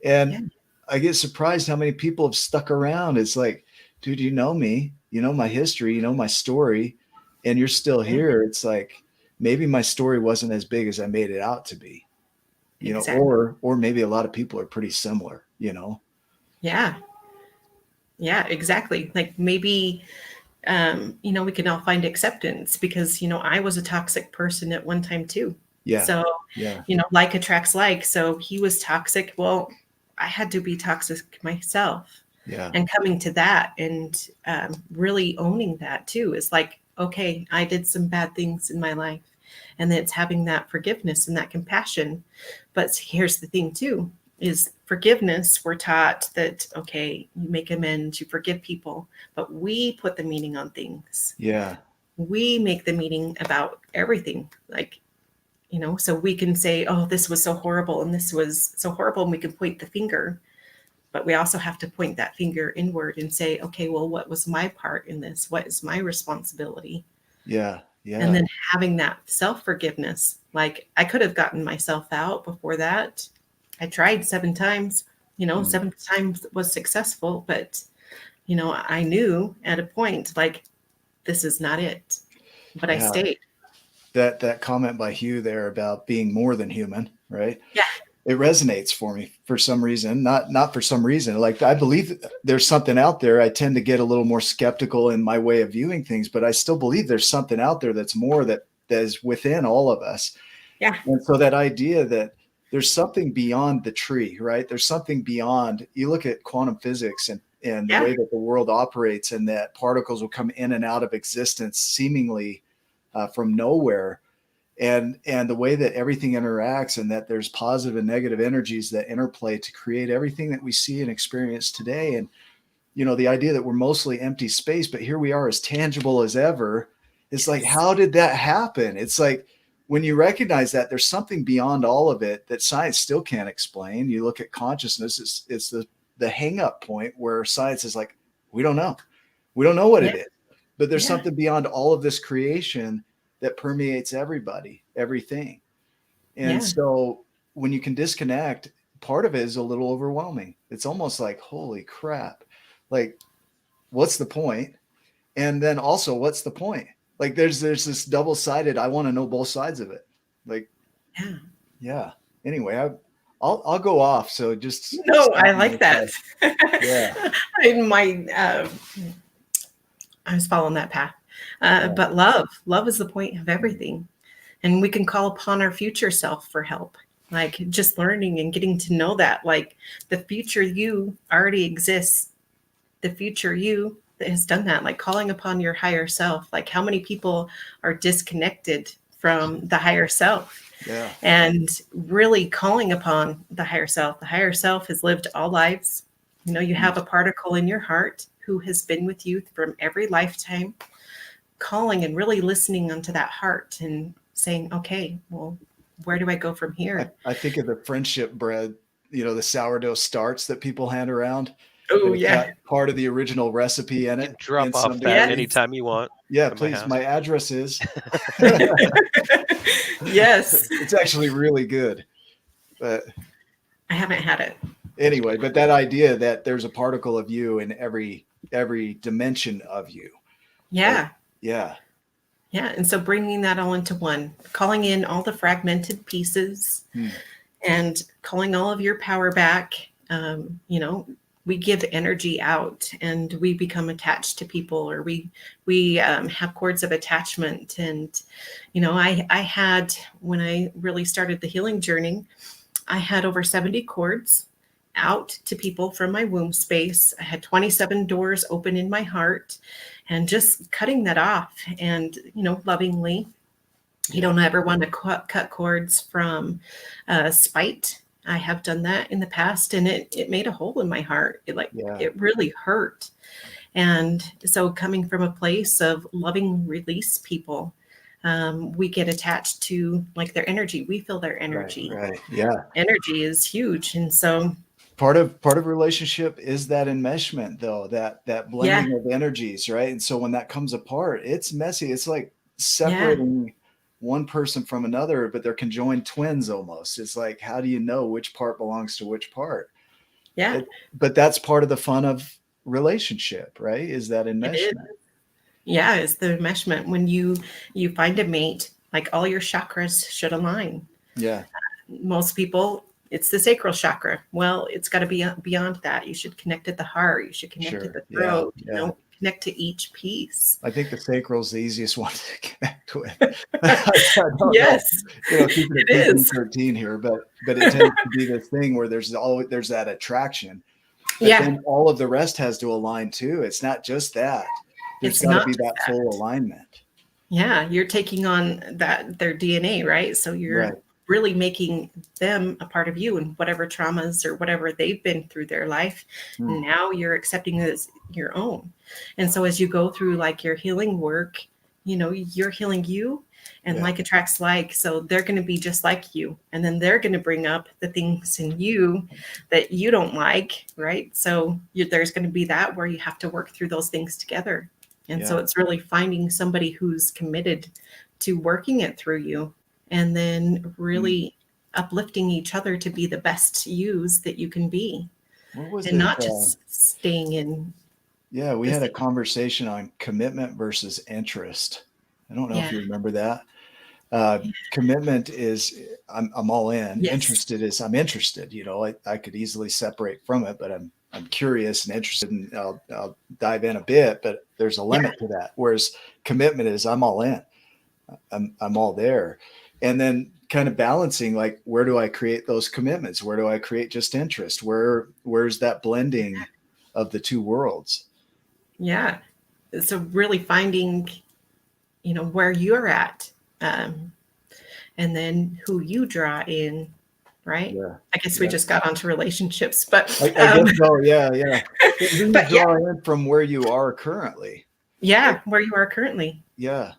Yeah. And I get surprised how many people have stuck around. It's like, dude, you know me, you know my history, you know my story, and you're still Yeah. here. It's like maybe my story wasn't as big as I made it out to be, you know, Exactly. or maybe a lot of people are pretty similar, you know. Yeah. Yeah, exactly. Like maybe, we can all find acceptance because, I was a toxic person at one time too. Yeah. So, Yeah. like attracts like. So he was toxic. Well, I had to be toxic myself. Yeah. And coming to that and really owning that too is like, okay, I did some bad things in my life. And then it's having that forgiveness and that compassion. But here's the thing too, is forgiveness. We're taught that, okay, you make amends, you forgive people, but we put the meaning on things. Yeah. We make the meaning about everything. Like, so we can say, oh, this was so horrible and this was so horrible. And we can point the finger, but we also have to point that finger inward and say, okay, well, what was my part in this? What is my responsibility? Yeah. Yeah. And then having that self-forgiveness, like I could have gotten myself out before that. I tried 7 times, 7 times was successful, but, I knew at a point, like, this is not it, but I Yeah. stayed. That comment by Hugh there about being more than human, right? Yeah. It resonates for me for some reason, not for some reason. Like I believe there's something out there. I tend to get a little more skeptical in my way of viewing things, but I still believe there's something out there that's more that is within all of us. Yeah. And so that idea that there's something beyond the tree, right? There's something beyond. You look at quantum physics and the Yeah. way that the world operates, and that particles will come in and out of existence seemingly from nowhere. And the way that everything interacts, and that there's positive and negative energies that interplay to create everything that we see and experience today. And, the idea that we're mostly empty space, but here we are as tangible as ever. It's like, how did that happen? It's like, when you recognize that there's something beyond all of it that science still can't explain. You look at consciousness, it's the hang up point where science is like, we don't know what it is, but there's something beyond all of this creation that permeates everybody, everything. And so when you can disconnect, part of it is a little overwhelming. It's almost like, holy crap, like, what's the point? And then also, what's the point? Like there's this double-sided, I want to know both sides of it. Like, yeah. Anyway, I'll go off. So just no, I like that. Yeah. I was following that path. But love is the point of everything. And we can call upon our future self for help. Like just learning and getting to know that, like the future you already exists. The future you that has done that, like calling upon your higher self. Like how many people are disconnected from the higher self? Yeah. And really calling upon the higher self. The higher self has lived all lives. You have a particle in your heart who has been with you from every lifetime, calling and really listening onto that heart and saying, okay, well, where do I go from here? I think of the friendship bread, the sourdough starts that people hand around. Oh, yeah. Part of the original recipe in it. You drop off that anytime you want. Yeah, please. My address is. Yes. It's actually really good. But I haven't had it. Anyway, but that idea that there's a particle of you in every dimension of you. Yeah. Yeah. Yeah. And so bringing that all into one, calling in all the fragmented pieces and calling all of your power back. We give energy out and we become attached to people, or we have cords of attachment. And, I had, when I really started the healing journey, I had over 70 cords out to people from my womb space. I had 27 doors open in my heart, and just cutting that off and, lovingly. You don't ever want to cut cords from spite, I have done that in the past, and it made a hole in my heart. It really hurt. And so coming from a place of loving release people, we get attached to like their energy. We feel their energy. Right. Yeah. Energy is huge. And so part of relationship is that enmeshment, though, that blending of energies, right? And so when that comes apart, it's messy. It's like separating one person from another, but they're conjoined twins almost. It's like, how do you know which part belongs to which part? Yeah. But that's part of the fun of relationship, right? Is that enmeshment. Yeah, it's the enmeshment. When you find a mate, like all your chakras should align. Yeah. Most people, it's the sacral chakra. Well, it's got to be beyond that. You should connect at the heart. You should connect at the throat. Yeah. You know, connect to each piece. I think the sacral is the easiest one to connect with. Yes, keep it is 13 here, but it tends to be this thing where there's that attraction. But then all of the rest has to align too. It's not just that. There's got to be that full alignment. Yeah, you're taking on their DNA, right? So you're really making them a part of you, and whatever traumas or whatever they've been through their life, now you're accepting it as your own. And so as you go through like your healing work, you're healing you, and like attracts like. So they're going to be just like you, and then they're going to bring up the things in you that you don't like, right? So there's going to be that where you have to work through those things together. And so it's really finding somebody who's committed to working it through you, and then really uplifting each other to be the best yous that you can be. Not just staying in. Yeah, we had a conversation on commitment versus interest. I don't know if you remember that. Commitment is I'm all in. Yes. Interested is I'm interested. I could easily separate from it, but I'm curious and interested, and I'll dive in a bit, but there's a limit to that. Whereas commitment is I'm all in. I'm all there. And then kind of balancing, like, where do I create those commitments? Where do I create just interest? Where's that blending of the two worlds? Yeah. So really finding, where you're at, and then who you draw in. Right. Yeah. I guess we just got onto relationships, but I guess so. Yeah. You draw in from where you are currently. Yeah. Where you are currently. Yeah.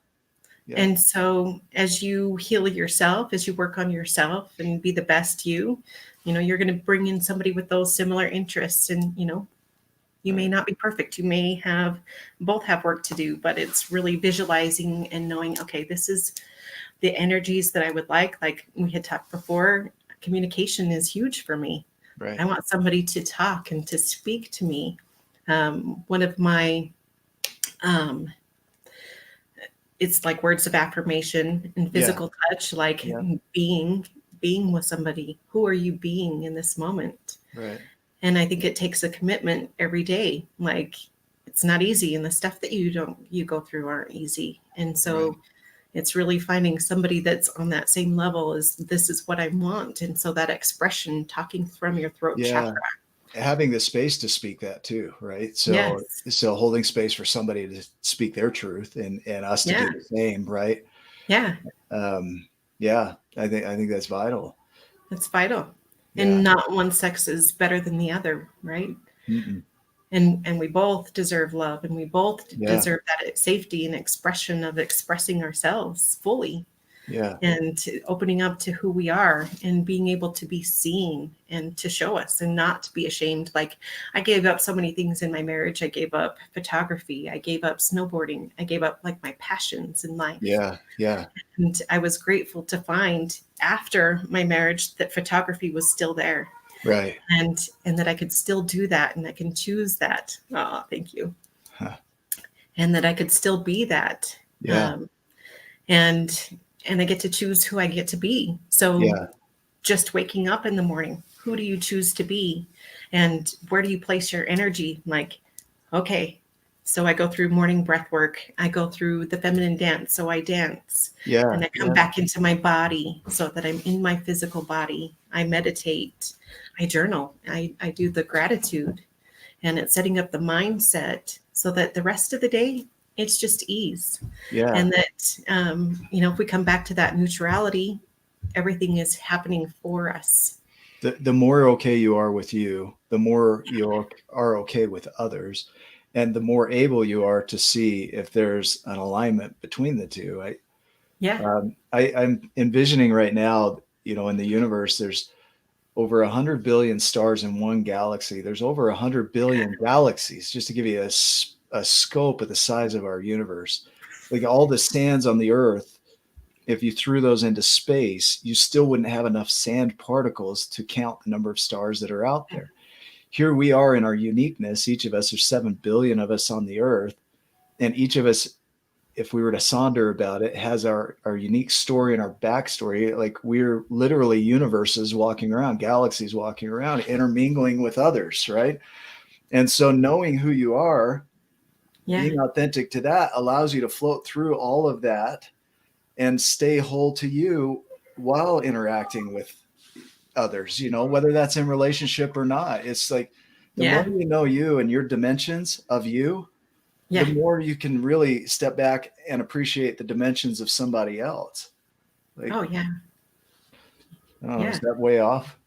And so as you heal yourself, as you work on yourself and be the best you're going to bring in somebody with those similar interests, and, you may not be perfect. You may both have work to do, but it's really visualizing and knowing, okay, this is the energies that I would like we had talked before. Communication is huge for me. Right. I want somebody to talk and to speak to me. One of my, it's like words of affirmation and physical touch, like being with somebody. Who are you being in this moment? Right. And I think it takes a commitment every day. Like, it's not easy, and the stuff that you go through aren't easy. And so it's really finding somebody that's on that same level as this is what I want. And so that expression, talking from your throat chakra. Having the space to speak that too, right? So holding space for somebody to speak their truth and us to do the same, right? Yeah. I think that's vital. It's vital. And not one sex is better than the other, right? Mm-mm. And we both deserve love, and we both deserve that safety and expression of expressing ourselves fully. Yeah. And opening up to who we are and being able to be seen and to show us and not to be ashamed. Like, I gave up so many things in my marriage. I gave up photography. I gave up snowboarding. I gave up like my passions in life. Yeah. And I was grateful to find after my marriage that photography was still there. Right. And that I could still do that, and I can choose that. Oh, thank you. Huh. And that I could still be that. Yeah. And I get to choose who I get to be. So just waking up in the morning, who do you choose to be? And where do you place your energy? Like, okay, so I go through morning breath work. I go through the feminine dance. So I dance. Yeah. And I come back into my body so that I'm in my physical body. I meditate. I journal. I do the gratitude. And it's setting up the mindset so that the rest of the day, it's just ease. Yeah. And that, if we come back to that neutrality, everything is happening for us. the more okay you are with you, the more you are okay with others, and the more able you are to see if there's an alignment between the two. Yeah. I'm envisioning right now, in the universe, there's over 100 billion stars in one galaxy. There's over 100 billion galaxies, just to give you a scope of the size of our universe. Like all the sands on the earth, if you threw those into space, you still wouldn't have enough sand particles to count the number of stars that are out there. Here we are in our uniqueness. Each of us, there's 7 billion of us on the earth. And each of us, if we were to sonder about it, has our unique story and our backstory. Like we're literally universes walking around, galaxies walking around, intermingling with others, right? And so knowing who you are, being authentic to that allows you to float through all of that and stay whole to you while interacting with others, whether that's in relationship or not. It's like the more you know you and your dimensions of you, the more you can really step back and appreciate the dimensions of somebody else. Like, Oh, yeah. Oh, is that way off?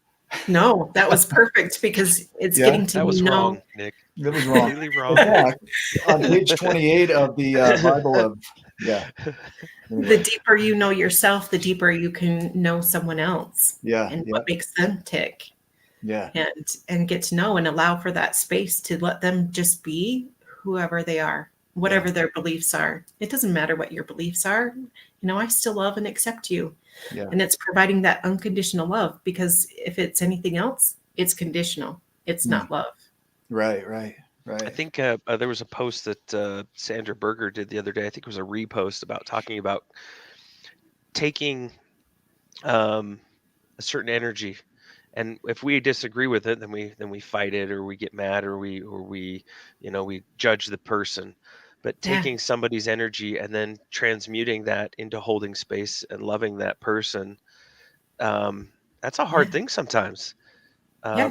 No, that was perfect because it's getting to that was know. wrong, Nick. That was wrong. Completely wrong. Yeah, on page 28 of the Bible of, The deeper you know yourself, the deeper you can know someone else. And what makes them tick. And get to know and allow for that space to let them just be whoever they are, whatever their beliefs are. It doesn't matter what your beliefs are. I still love and accept you. And it's providing that unconditional love, because if it's anything else, it's conditional. It's not love. Right. I think there was a post that Sandra Berger did the other day. I think it was a repost about talking about taking a certain energy, and if we disagree with it, then we fight it, or we get mad, or we judge the person. But taking somebody's energy and then transmuting that into holding space and loving that person, that's a hard thing sometimes.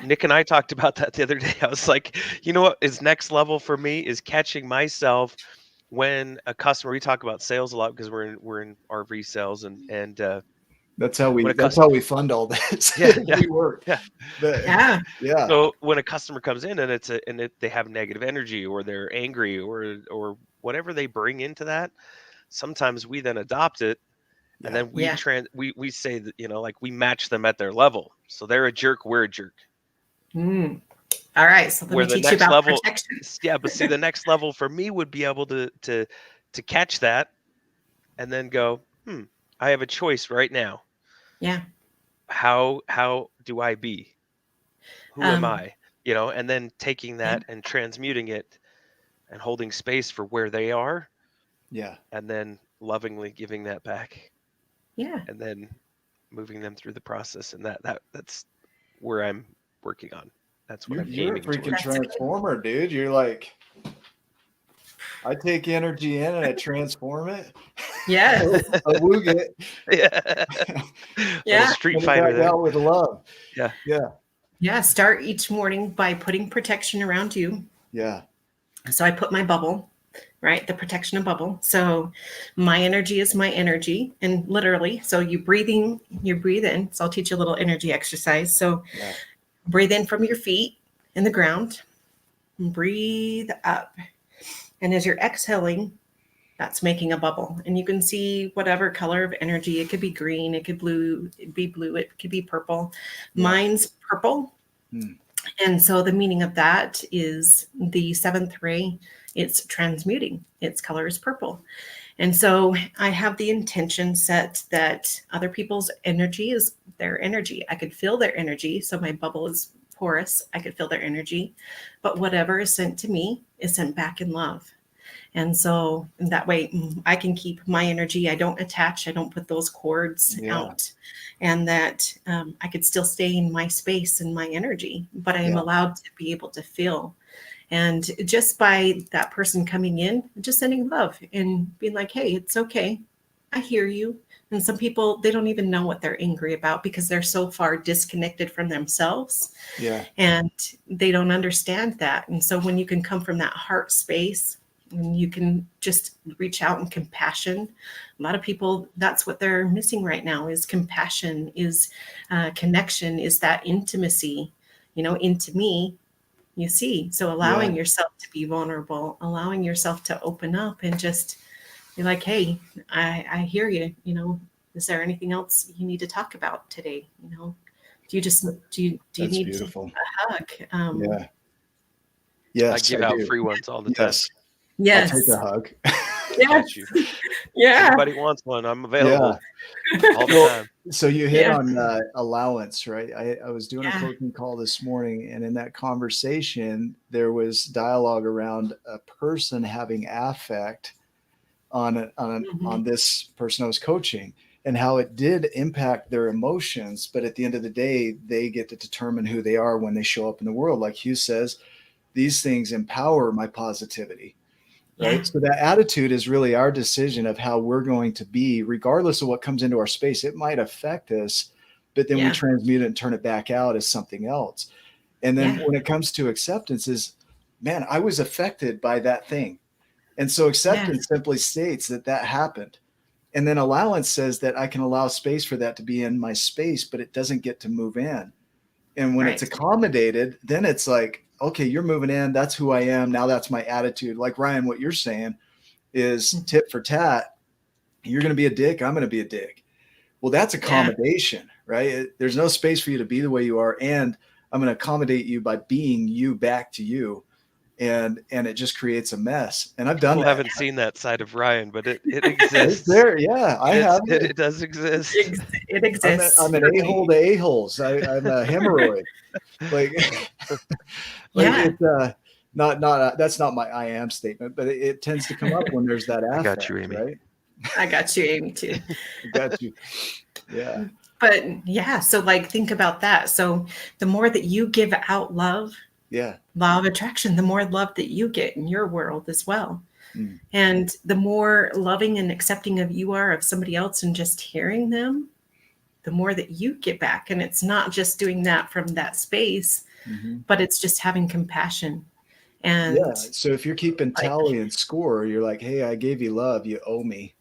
Nick and I talked about that the other day. I was like, what is next level for me is catching myself when a customer, we talk about sales a lot because we're in RV sales, and that's how we fund all this. We work. So when a customer comes in and they have negative energy, or they're angry, or whatever they bring into that, sometimes we then adopt it, and then we say that, like we match them at their level. So they're a jerk, we're a jerk. All right. So let me teach you about protection. But see, the next level for me would be able to catch that and then go, I have a choice right now. Yeah. How do I be? Who am I? And then taking that and transmuting it and holding space for where they are. Yeah. And then lovingly giving that back. Yeah. And then moving them through the process. And that's where I'm working on. That's what I'm aiming You're a freaking towards. transformer, dude. You're like, I take energy in and I transform it. Yeah. I woog it. Yeah. Street Fighter there. Out with love. Yeah. Start each morning by putting protection around you. Yeah. So I put my bubble, right? The protection of bubble. So my energy is my energy, and literally, so you breathe in. So I'll teach you a little energy exercise. So breathe in from your feet in the ground, and breathe up. And as you're exhaling, that's making a bubble. And you can see whatever color of energy. It could be green, it could be blue, it could be purple. Mine's purple. And so the meaning of that is the seventh ray, it's transmuting. Its color is purple. And so I have the intention set that other people's energy is their energy. I could feel their energy. So my bubble is porous. I could feel their energy. But whatever is sent to me is sent back in love. And so that way I can keep my energy. I don't attach. I don't put those cords out. And that I could still stay in my space and my energy. But I am allowed to be able to feel. And just by that person coming in, just sending love and being like, hey, it's okay. I hear you. And some people, they don't even know what they're angry about because they're so far disconnected from themselves. And they don't understand that. And so when you can come from that heart space, and you can just reach out in compassion. A lot of people, that's what they're missing right now, is compassion, is connection, is that intimacy, into me, you see. So allowing yourself to be vulnerable, allowing yourself to open up and just be like, hey, I hear you, is there anything else you need to talk about today? Do you That's need beautiful. a hug? Yeah. Yes, I give out free ones all the time. Yes. Yes. I'll take a hug. Got you. Yeah. Anybody wants one, I'm available all the time. So you hit Yeah. on allowance, right? I was doing a Yeah. coaching call this morning, and in that conversation, there was dialogue around a person having affect on this person I was coaching, and how it did impact their emotions. But at the end of the day, they get to determine who they are when they show up in the world. Like Hugh says, these things empower my positivity. Right. Yeah. So that attitude is really our decision of how we're going to be, regardless of what comes into our space. It might affect us, but then we transmute it and turn it back out as something else. And then when it comes to acceptance is, man, I was affected by that thing. And so acceptance simply states that happened. And then allowance says that I can allow space for that to be in my space, but it doesn't get to move in. And when it's accommodated, then it's like, okay, you're moving in. That's who I am. Now that's my attitude. Like Ryan, what you're saying is tit for tat. You're going to be a dick. I'm going to be a dick. Well, that's accommodation, right? There's no space for you to be the way you are. And I'm going to accommodate you by being you back to you. And it just creates a mess. And I've done People that. haven't seen that side of Ryan, but it exists. It's there. Yeah, I have. It does exist. It exists. I'm an a-hole to a-holes. I'm a hemorrhoid. It's not that's not my I am statement, but it tends to come up when there's that affect. I got you, Amy. Right? I got you, Amy, too. I got you. Yeah. But so think about that. So the more that you give out love, law of attraction, the more love that you get in your world as well. And the more loving and accepting of you are of somebody else and just hearing them, the more that you get back. And it's not just doing that from that space, but it's just having compassion. And so if you're keeping tally and score, you're like, hey, I gave you love, you owe me.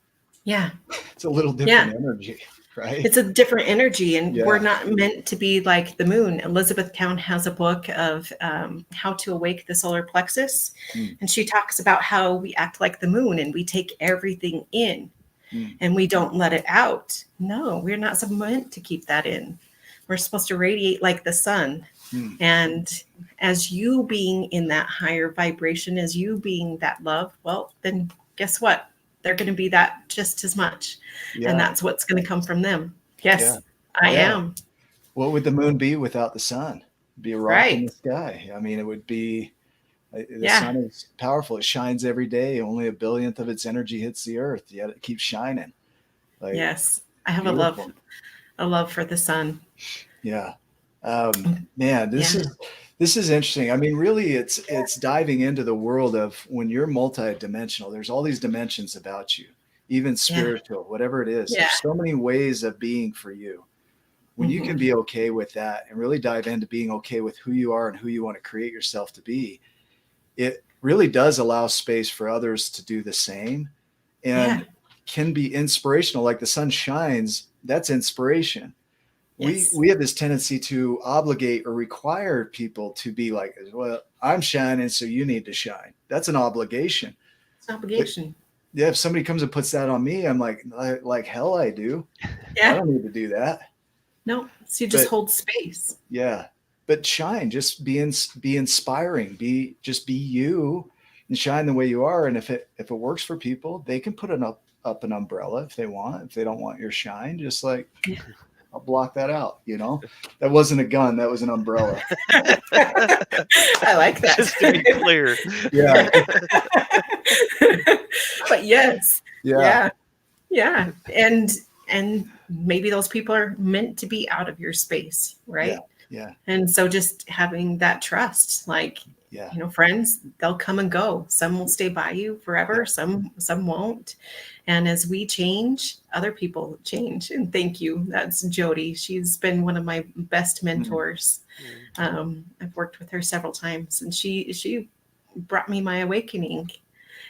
Yeah. It's a little different energy. Right? It's a different energy, and we're not meant to be like the moon. Elizabeth Town has a book of how to awake the solar plexus, and she talks about how we act like the moon and we take everything in and we don't let it out. No, we're not meant to keep that in. We're supposed to radiate like the sun. And as you being in that higher vibration, as you being that love, well, then guess what? They're going to be that just as much. And that's what's going to come from them. Yes, I am. What would the moon be without the sun? It'd be a rock in the sky. I mean, it would be, the sun is powerful. It shines every day. Only a billionth of its energy hits the earth, yet it keeps shining. Yes, I have a love for the sun. Yeah. Man, this is interesting. I mean, really, it's diving into the world of when you're multidimensional. There's all these dimensions about you, even spiritual, whatever it is. There's so many ways of being for you. When you can be okay with that and really dive into being okay with who you are and who you want to create yourself to be, it really does allow space for others to do the same and can be inspirational. Like the sun shines, that's inspiration. We have this tendency to obligate or require people to be like, well, I'm shining, so you need to shine. That's an obligation. It's an obligation. But, if somebody comes and puts that on me, I'm like hell I do. I don't need to do that. No, so you just hold space. Yeah. But shine, just be inspiring, be you and shine the way you are. And if it works for people, they can put up an umbrella if they want. If they don't want your shine, just like I'll block that out, That wasn't a gun, that was an umbrella. I like that. Just to be clear. Yeah. But yes. Yeah. And maybe those people are meant to be out of your space, right? Yeah. And so just having that trust, friends, they'll come and go. Some will stay by you forever. Some won't. And as we change, other people change. And thank you. That's Jody. She's been one of my best mentors. I've worked with her several times, and she brought me my awakening.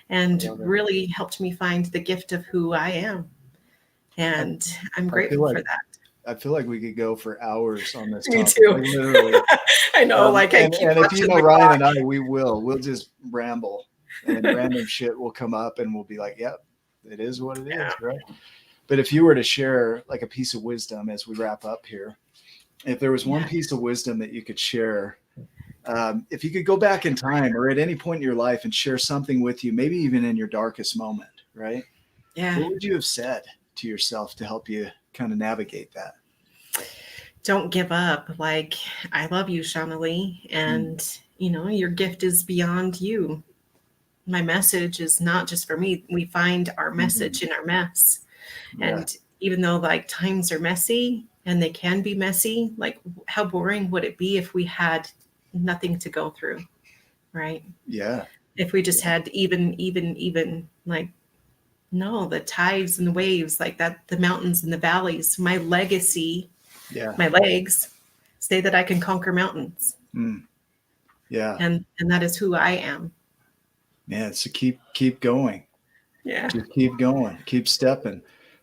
and Love it. really helped me find the gift of who I am. And I'm grateful for that. I feel like we could go for hours on this Me topic. too. Like, literally. I know, I keep and if you watching know the Ryan clock. and I, we'll just ramble, and random shit will come up, and we'll be like, "Yep, it is what it is," right? But if you were to share like a piece of wisdom as we wrap up here, if there was one piece of wisdom that you could share, if you could go back in time or at any point in your life and share something with you, maybe even in your darkest moment, right? Yeah. What would you have said to yourself to help you kind of navigate that? Don't give up. Like, I love you, Shawnalee, and your gift is beyond you. My message is not just for me. We find our message in our mess. And even though like times are messy and they can be messy, like how boring would it be if we had nothing to go through, right? Yeah. If we just had even, like, no, the tides and the waves, like that, the mountains and the valleys, my legacy, my legs say that I can conquer mountains. Yeah. And that is who I am. Man, so keep going. Yeah. Just keep going. Keep stepping.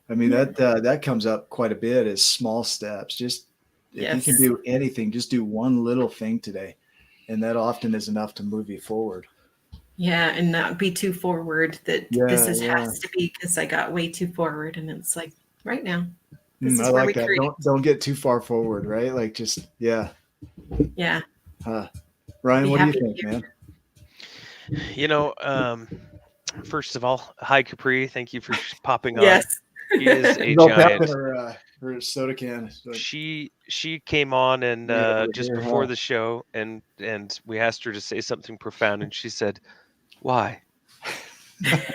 I mean, that comes up quite a bit as small steps. Just if you can do anything, just do one little thing today. And that often is enough to move you forward. Yeah, and not be too forward that this has to be because I got way too forward. And it's like right now. This is I where like we that. create. Don't get too far forward, right? Like just Yeah. Ryan, what do you think, man? First of all, hi Capri. Thank you for popping on. Yes. She is a giant. Her soda can. She came on and just before the show, and we asked her to say something profound, and she said, "Why?"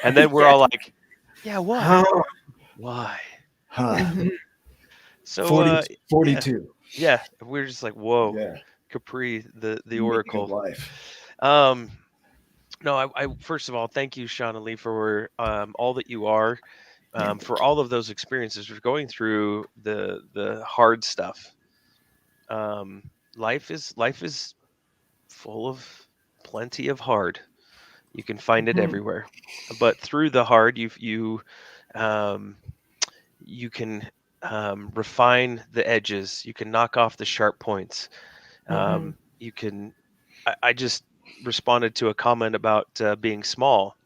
And then we're all like, "Yeah, why? Why?" So 42. Yeah, we're just like, "Whoa, yeah. Capri, the oracle." Life. No, I first of all, thank you, Shawnalee, for all that you are. For all of those experiences, for going through the hard stuff. Life is full of plenty of hard. You can find it everywhere, but through the hard, you can refine the edges. You can knock off the sharp points. You can. I just responded to a comment about being small.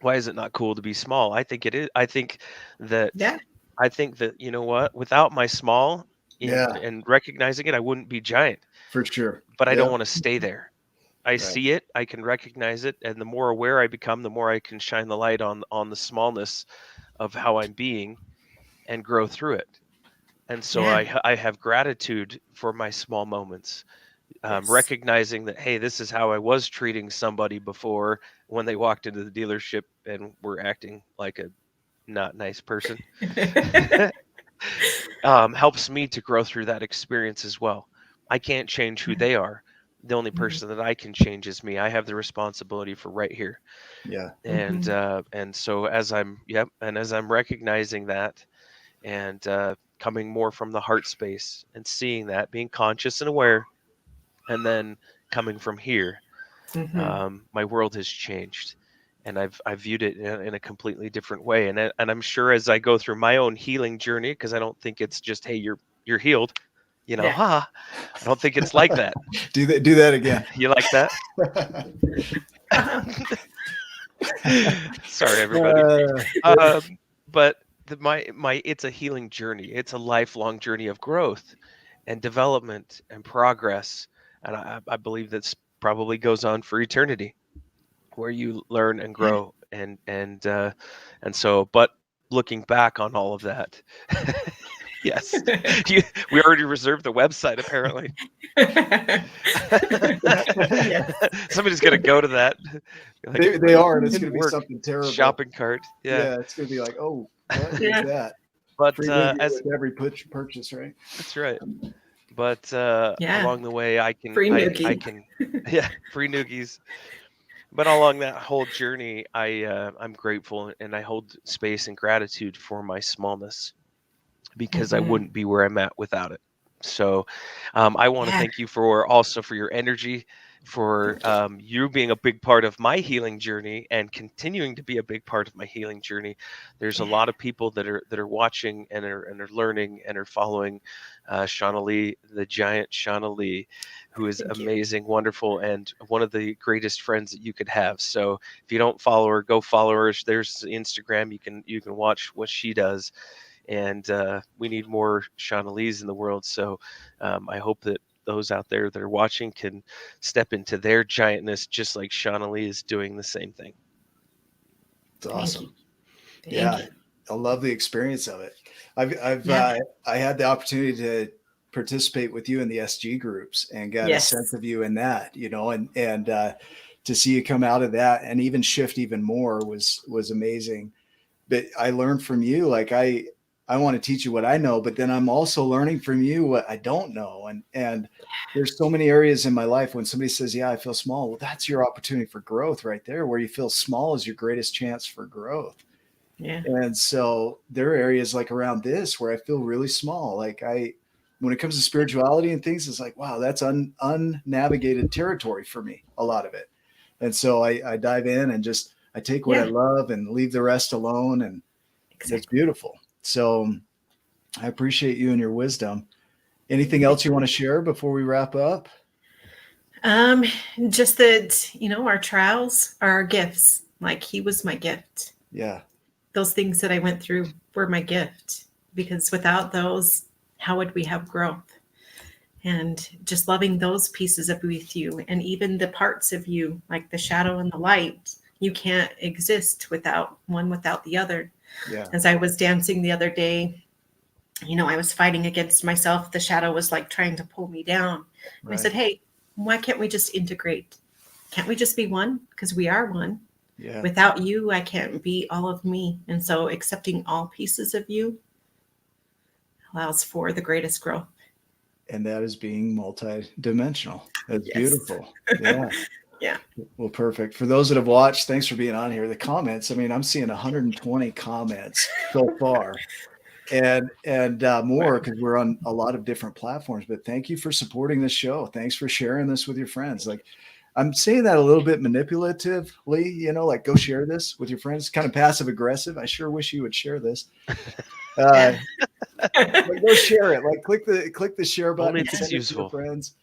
Why is it not cool to be small? I think it is. I think that you know what? Without my small and recognizing it, I wouldn't be giant. For sure. But I don't want to stay there. I see it, I can recognize it, and the more aware I become, the more I can shine the light on the smallness of how I'm being and grow through it. And so I have gratitude for my small moments. Recognizing that, hey, this is how I was treating somebody before when they walked into the dealership and were acting like a not nice person. Helps me to grow through that experience as well. I can't change who they are. The only person that I can change is me. I have the responsibility for right here. Yeah. And so as I'm recognizing that and coming more from the heart space and seeing that, being conscious and aware, and then coming from here, my world has changed, and I've viewed it in a completely different way. And I'm sure as I go through my own healing journey, because I don't think it's just, hey, you're healed, I don't think it's like that. Do that again. You like that? Sorry, everybody. But my it's a healing journey. It's a lifelong journey of growth and development and progress. And I believe that's probably goes on for eternity, where you learn and grow and so. But looking back on all of that, yes, we already reserved the website apparently. Somebody's gonna go to that. Like, they are, and it's gonna be something terrible. Shopping cart. Yeah, it's gonna be like, oh, what is that? But as with every purchase, right? That's right. But along the way, I can free noogies. But along that whole journey, I'm grateful, and I hold space and gratitude for my smallness, because I wouldn't be where I'm at without it. So I want to thank you for your energy, for you being a big part of my healing journey and continuing to be a big part of my healing journey. There's a lot of people that are watching and are learning and are following Shawnalee, the giant Shawnalee, who is Thank you. amazing, wonderful, and one of the greatest friends that you could have. So if you don't follow her, go follow her. There's Instagram. You can watch what she does. And we need more Shawnalees in the world. So I hope that those out there that are watching can step into their giantness, just like Shawnalee is doing the same thing. It's awesome. Thank Yeah, you. I love the experience of it. Yeah. I had the opportunity to participate with you in the SG groups and got a Yes. sense of you in that, and to see you come out of that and even shift even more was amazing. But I learned from you, like I want to teach you what I know, but then I'm also learning from you what I don't know. And there's so many areas in my life when somebody says, yeah, I feel small. Well, that's your opportunity for growth right there. Where you feel small is your greatest chance for growth. Yeah. And so there are areas like around this where I feel really small. Like when it comes to spirituality and things, it's like, wow, that's unnavigated territory for me, a lot of it. And so I dive in and just, I take what I love and leave the rest alone. And It's beautiful. So I appreciate you and your wisdom. Anything else you want to share before we wrap up? Just that, our trials are our gifts. Like he was my gift. Yeah. Those things that I went through were my gift, because without those, how would we have growth? And just loving those pieces of with you, and even the parts of you, like the shadow and the light, you can't exist without one without the other. Yeah. As I was dancing the other day, I was fighting against myself. The shadow was like trying to pull me down. And I said, hey, why can't we just integrate? Can't we just be one? Because we are one. Yeah. Without you, I can't be all of me. And so accepting all pieces of you allows for the greatest growth. And that is being multidimensional. That's Yes. Beautiful. Yeah. Yeah. Well, perfect. For those that have watched, thanks for being on here. The comments, I mean, I'm seeing 120 comments so far. And more, because we're on a lot of different platforms. But thank you for supporting this show. Thanks for sharing this with your friends. Like, I'm saying that a little bit manipulatively, like go share this with your friends, kind of passive aggressive. I sure wish you would share this. Like go share it. Like click the share button. Only if it's send it useful. to your friends.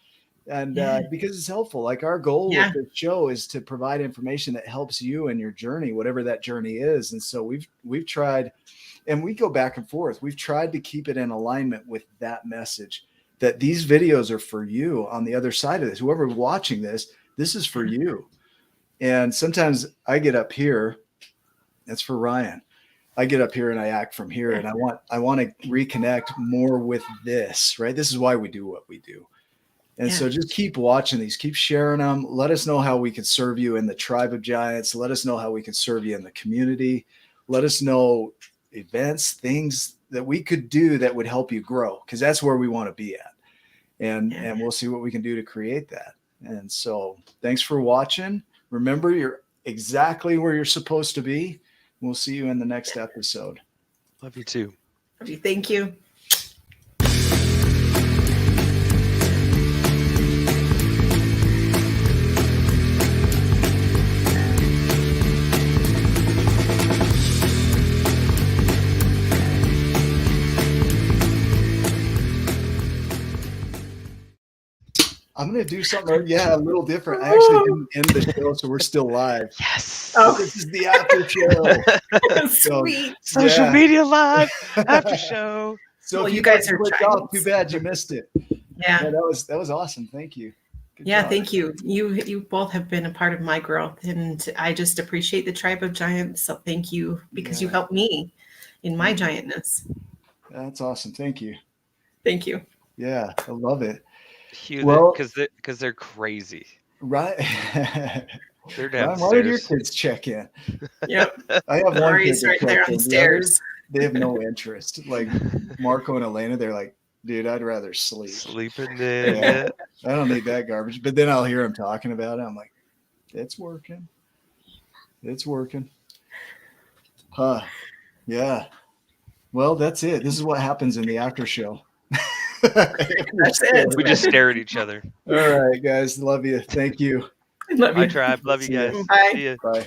And because it's helpful. Like our goal with this show is to provide information that helps you in your journey, whatever that journey is. And so we've tried, and we go back and forth. We've tried to keep it in alignment with that message, that these videos are for you on the other side of this. Whoever's watching this is for you. And sometimes I get up here, that's for Ryan. I get up here and I act from here, and I want to reconnect more with this, right? This is why we do what we do. And so just keep watching these, keep sharing them. Let us know how we can serve you in the tribe of giants. Let us know how we can serve you in the community. Let us know events, things that we could do that would help you grow, because that's where we want to be at. And we'll see what we can do to create that. And so thanks for watching. Remember, you're exactly where you're supposed to be. We'll see you in the next episode. Love you too. Love you. Thank you. I'm going to do something, a little different. I actually didn't end the show, so we're still live. Yes. Oh, this is the after show. Sweet. Social media live after show. So well, if you guys are clicked off, too bad you missed it. Yeah. That was awesome. Thank you. Good job. Thank you. You both have been a part of my growth, and I just appreciate the tribe of giants. So thank you, because you helped me in my giantness. That's awesome. Thank you. Thank you. Yeah, I love it. Well, because they're crazy. Right. They're downstairs. Why did your kids check in? Yep. I have one Lori's kid right there on stairs. They have no interest. Like Marco and Elena, they're like, dude, I'd rather sleep. Sleeping in. I don't need that garbage. But then I'll hear them talking about it. I'm like, it's working. It's working. Yeah. Well, that's it. This is what happens in the after show. That's it. We just stare at each other. All right, guys. Love you. Thank you. Love Bye, you. tribe. Love you See ya. guys. Bye. See ya. Bye.